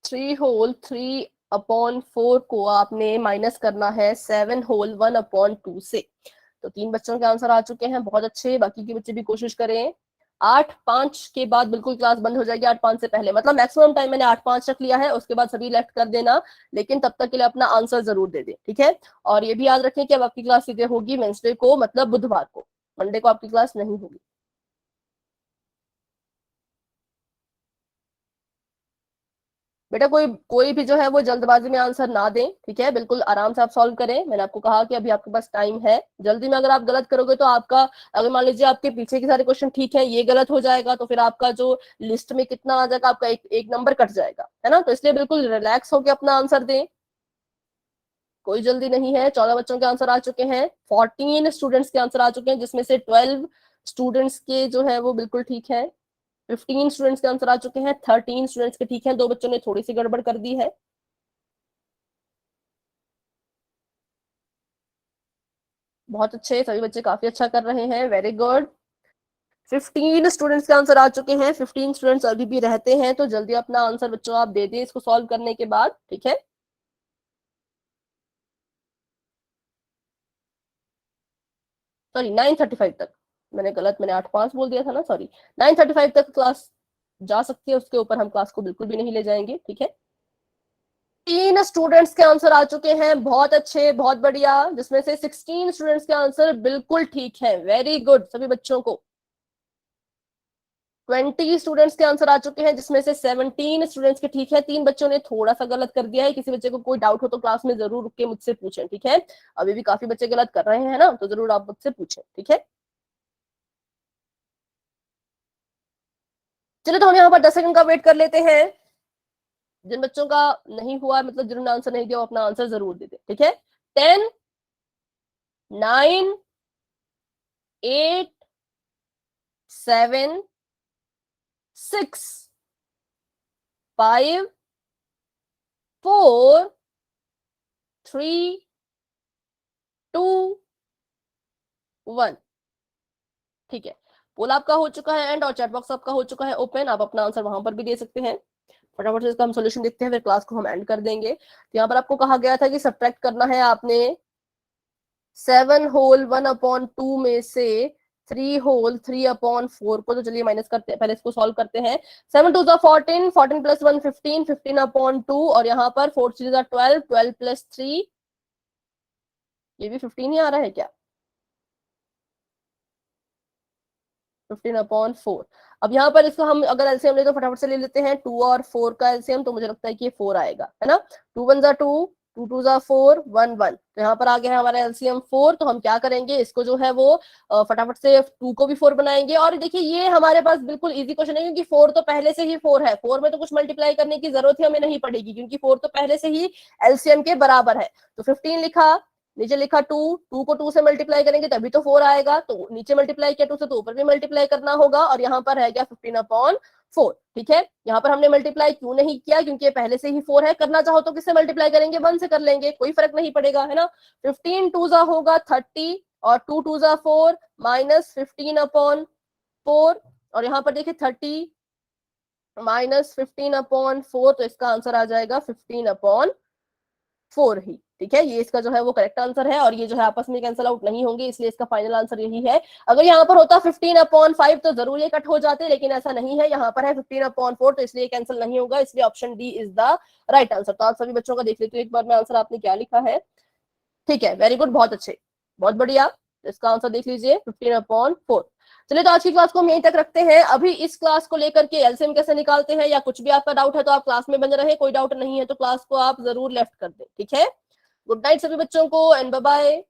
(3/3/4 को आपने माइनस करना है 7/1/2 से। तो 3 बच्चों के आंसर आ चुके हैं, बहुत अच्छे। बाकी के बच्चे भी कोशिश करें। 8:05 के बाद बिल्कुल क्लास बंद हो जाएगी, 8:05 से पहले, मतलब मैक्सिमम टाइम मैंने 8:05 रख लिया है, उसके बाद सभी लेफ्ट कर देना, लेकिन तब तक के लिए अपना आंसर जरूर दे दें, ठीक है। और ये भी याद रखें कि अब आपकी क्लास सीधे होगी वेंसडे को, मतलब बुधवार को, मंडे को आपकी क्लास नहीं होगी। बेटा कोई कोई भी जो है वो जल्दबाजी में आंसर ना दें, ठीक है, बिल्कुल आराम से आप सॉल्व करें। मैंने आपको कहा कि अभी आपके पास टाइम है, जल्दी में अगर आप गलत करोगे तो आपका, अगर मान लीजिए आपके पीछे के सारे क्वेश्चन ठीक है, ये गलत हो जाएगा, तो फिर आपका जो लिस्ट में कितना आ जाएगा, आपका एक नंबर कट जाएगा, है ना। तो इसलिए बिल्कुल रिलैक्स होकर अपना आंसर दें, कोई जल्दी नहीं है। 14 बच्चों के आंसर आ चुके हैं, 14 स्टूडेंट्स के आंसर आ चुके हैं, जिसमें से 12 स्टूडेंट्स के जो है वो बिल्कुल ठीक है, 15 स्टूडेंट्स के आंसर आ चुके हैं, 13 स्टूडेंट्स के ठीक है, 2 बच्चों ने थोड़ी सी गड़बड़ कर दी है। बहुत अच्छे, सभी बच्चे काफी अच्छा कर रहे हैं, वेरी गुड। 15 स्टूडेंट्स के आंसर आ चुके हैं, 15 स्टूडेंट्स अभी भी रहते हैं, तो जल्दी अपना आंसर बच्चों आप दे दें इसको सॉल्व करने के बाद, ठीक है। सॉरी 9:35 तक, मैंने गलत, मैंने 8:05 बोल दिया था ना, सॉरी। 9:35 तक क्लास जा सकती है, उसके ऊपर हम क्लास को बिल्कुल भी नहीं ले जाएंगे, ठीक है। 3 स्टूडेंट्स के आंसर आ चुके हैं, बहुत अच्छे, बहुत बढ़िया, जिसमें से 16 स्टूडेंट्स के आंसर बिल्कुल ठीक है, वेरी गुड सभी बच्चों को। 20 स्टूडेंट्स के आंसर आ चुके हैं, जिसमें से 17 स्टूडेंट्स के ठीक है, 3 बच्चों ने थोड़ा सा गलत कर दिया है। किसी बच्चे को कोई डाउट हो तो क्लास में जरूर रुक के मुझसे पूछें, ठीक है। अभी भी काफी बच्चे गलत कर रहे हैं ना, तो जरूर आप मुझसे पूछें, ठीक है। चलो तो हम यहाँ पर 10 सेकंड का वेट कर लेते हैं। जिन बच्चों का नहीं हुआ, मतलब जिन्होंने आंसर नहीं दिया, वो अपना आंसर जरूर दे दे, ठीक है। 10 9 8 7 6 5 4 3 2 1, ठीक है। पोल आपका हो चुका है एंड और चैट बॉक्स आपका हो चुका है ओपन। आप अपना आंसर वहां पर भी दे सकते हैं। फटाफट से इसका हम सोल्यूशन देखते हैं, फिर क्लास को हम एंड कर देंगे। तो यहाँ पर आपको कहा गया था कि सब्ट्रैक्ट करना है आपने 7 होल 1/2 में से 3 होल 3/4 को। तो चलिए माइनस करते हैं, पहले इसको सॉल्व करते हैं। 7 2 14, 14 प्लस 1 15, 15/2 और यहाँ पर 4 3 12, 12 प्लस 3 ये भी 15 ही आ रहा है क्या? 15/4। अब यहाँ पर इसको हम अगर एलसीएम ले तो फटाफट से ले लेते हैं 2 और 4 का एलसीएम, तो मुझे लगता है कि ये 4 आएगा, है ना। 2 1 2, 2 2 4, 1 1। तो यहाँ पर आ गया है हमारा एलसीएम 4। तो हम क्या करेंगे, इसको जो है वो फटाफट से 2 को भी 4 बनाएंगे। और देखिए ये हमारे पास बिल्कुल इजी क्वेश्चन है, क्योंकि 4 तो पहले से ही 4 है। 4 में तो कुछ मल्टीप्लाई करने की जरूरत ही हमें नहीं पड़ेगी, क्योंकि 4 तो पहले से ही एलसीएम के बराबर है। तो 15 लिखा, नीचे लिखा 2, 2 को 2 से मल्टीप्लाई करेंगे तभी तो 4 आएगा। तो नीचे मल्टीप्लाई किया 2 से तो ऊपर भी मल्टीप्लाई करना होगा। और यहाँ पर है क्या 15/4। ठीक है, यहाँ पर हमने मल्टीप्लाई क्यों नहीं किया, क्योंकि पहले से ही 4 है। करना चाहो तो किससे मल्टीप्लाई करेंगे, 1 से कर लेंगे, कोई फर्क नहीं पड़ेगा, है ना। 15 2 होगा 30 और 2 2 4 माइनस 15/4। और यहाँ पर देखिए 30 माइनस 15/4, तो इसका आंसर आ जाएगा 15/4 ही। ठीक है, ये इसका जो है वो करेक्ट आंसर है। और ये जो है आपस में कैंसिल आउट नहीं होंगे, इसलिए इसका फाइनल आंसर यही है। अगर यहाँ पर होता 15/5 तो जरूर ये कट हो जाते, लेकिन ऐसा नहीं है। यहाँ पर है 15/4, तो इसलिए कैंसिल नहीं होगा, इसलिए option D is the right answer. तो आप सभी बच्चों का देख लेते हैं एक बार मैं आंसर आपने क्या लिखा है। ठीक है, वेरी गुड, बहुत अच्छे, बहुत बढ़िया। इसका आंसर देख लीजिए 15/4। चलिए, तो आज की क्लास को हम यहीं तक रखते हैं। अभी इस क्लास को लेकर के एलसीएम कैसे निकालते हैं या कुछ भी आपका डाउट है तो आप क्लास में बने रहे। कोई डाउट नहीं है तो क्लास को आप जरूर लेफ्ट कर दें। ठीक है, गुड नाइट सभी बच्चों को एंड बाय बाय।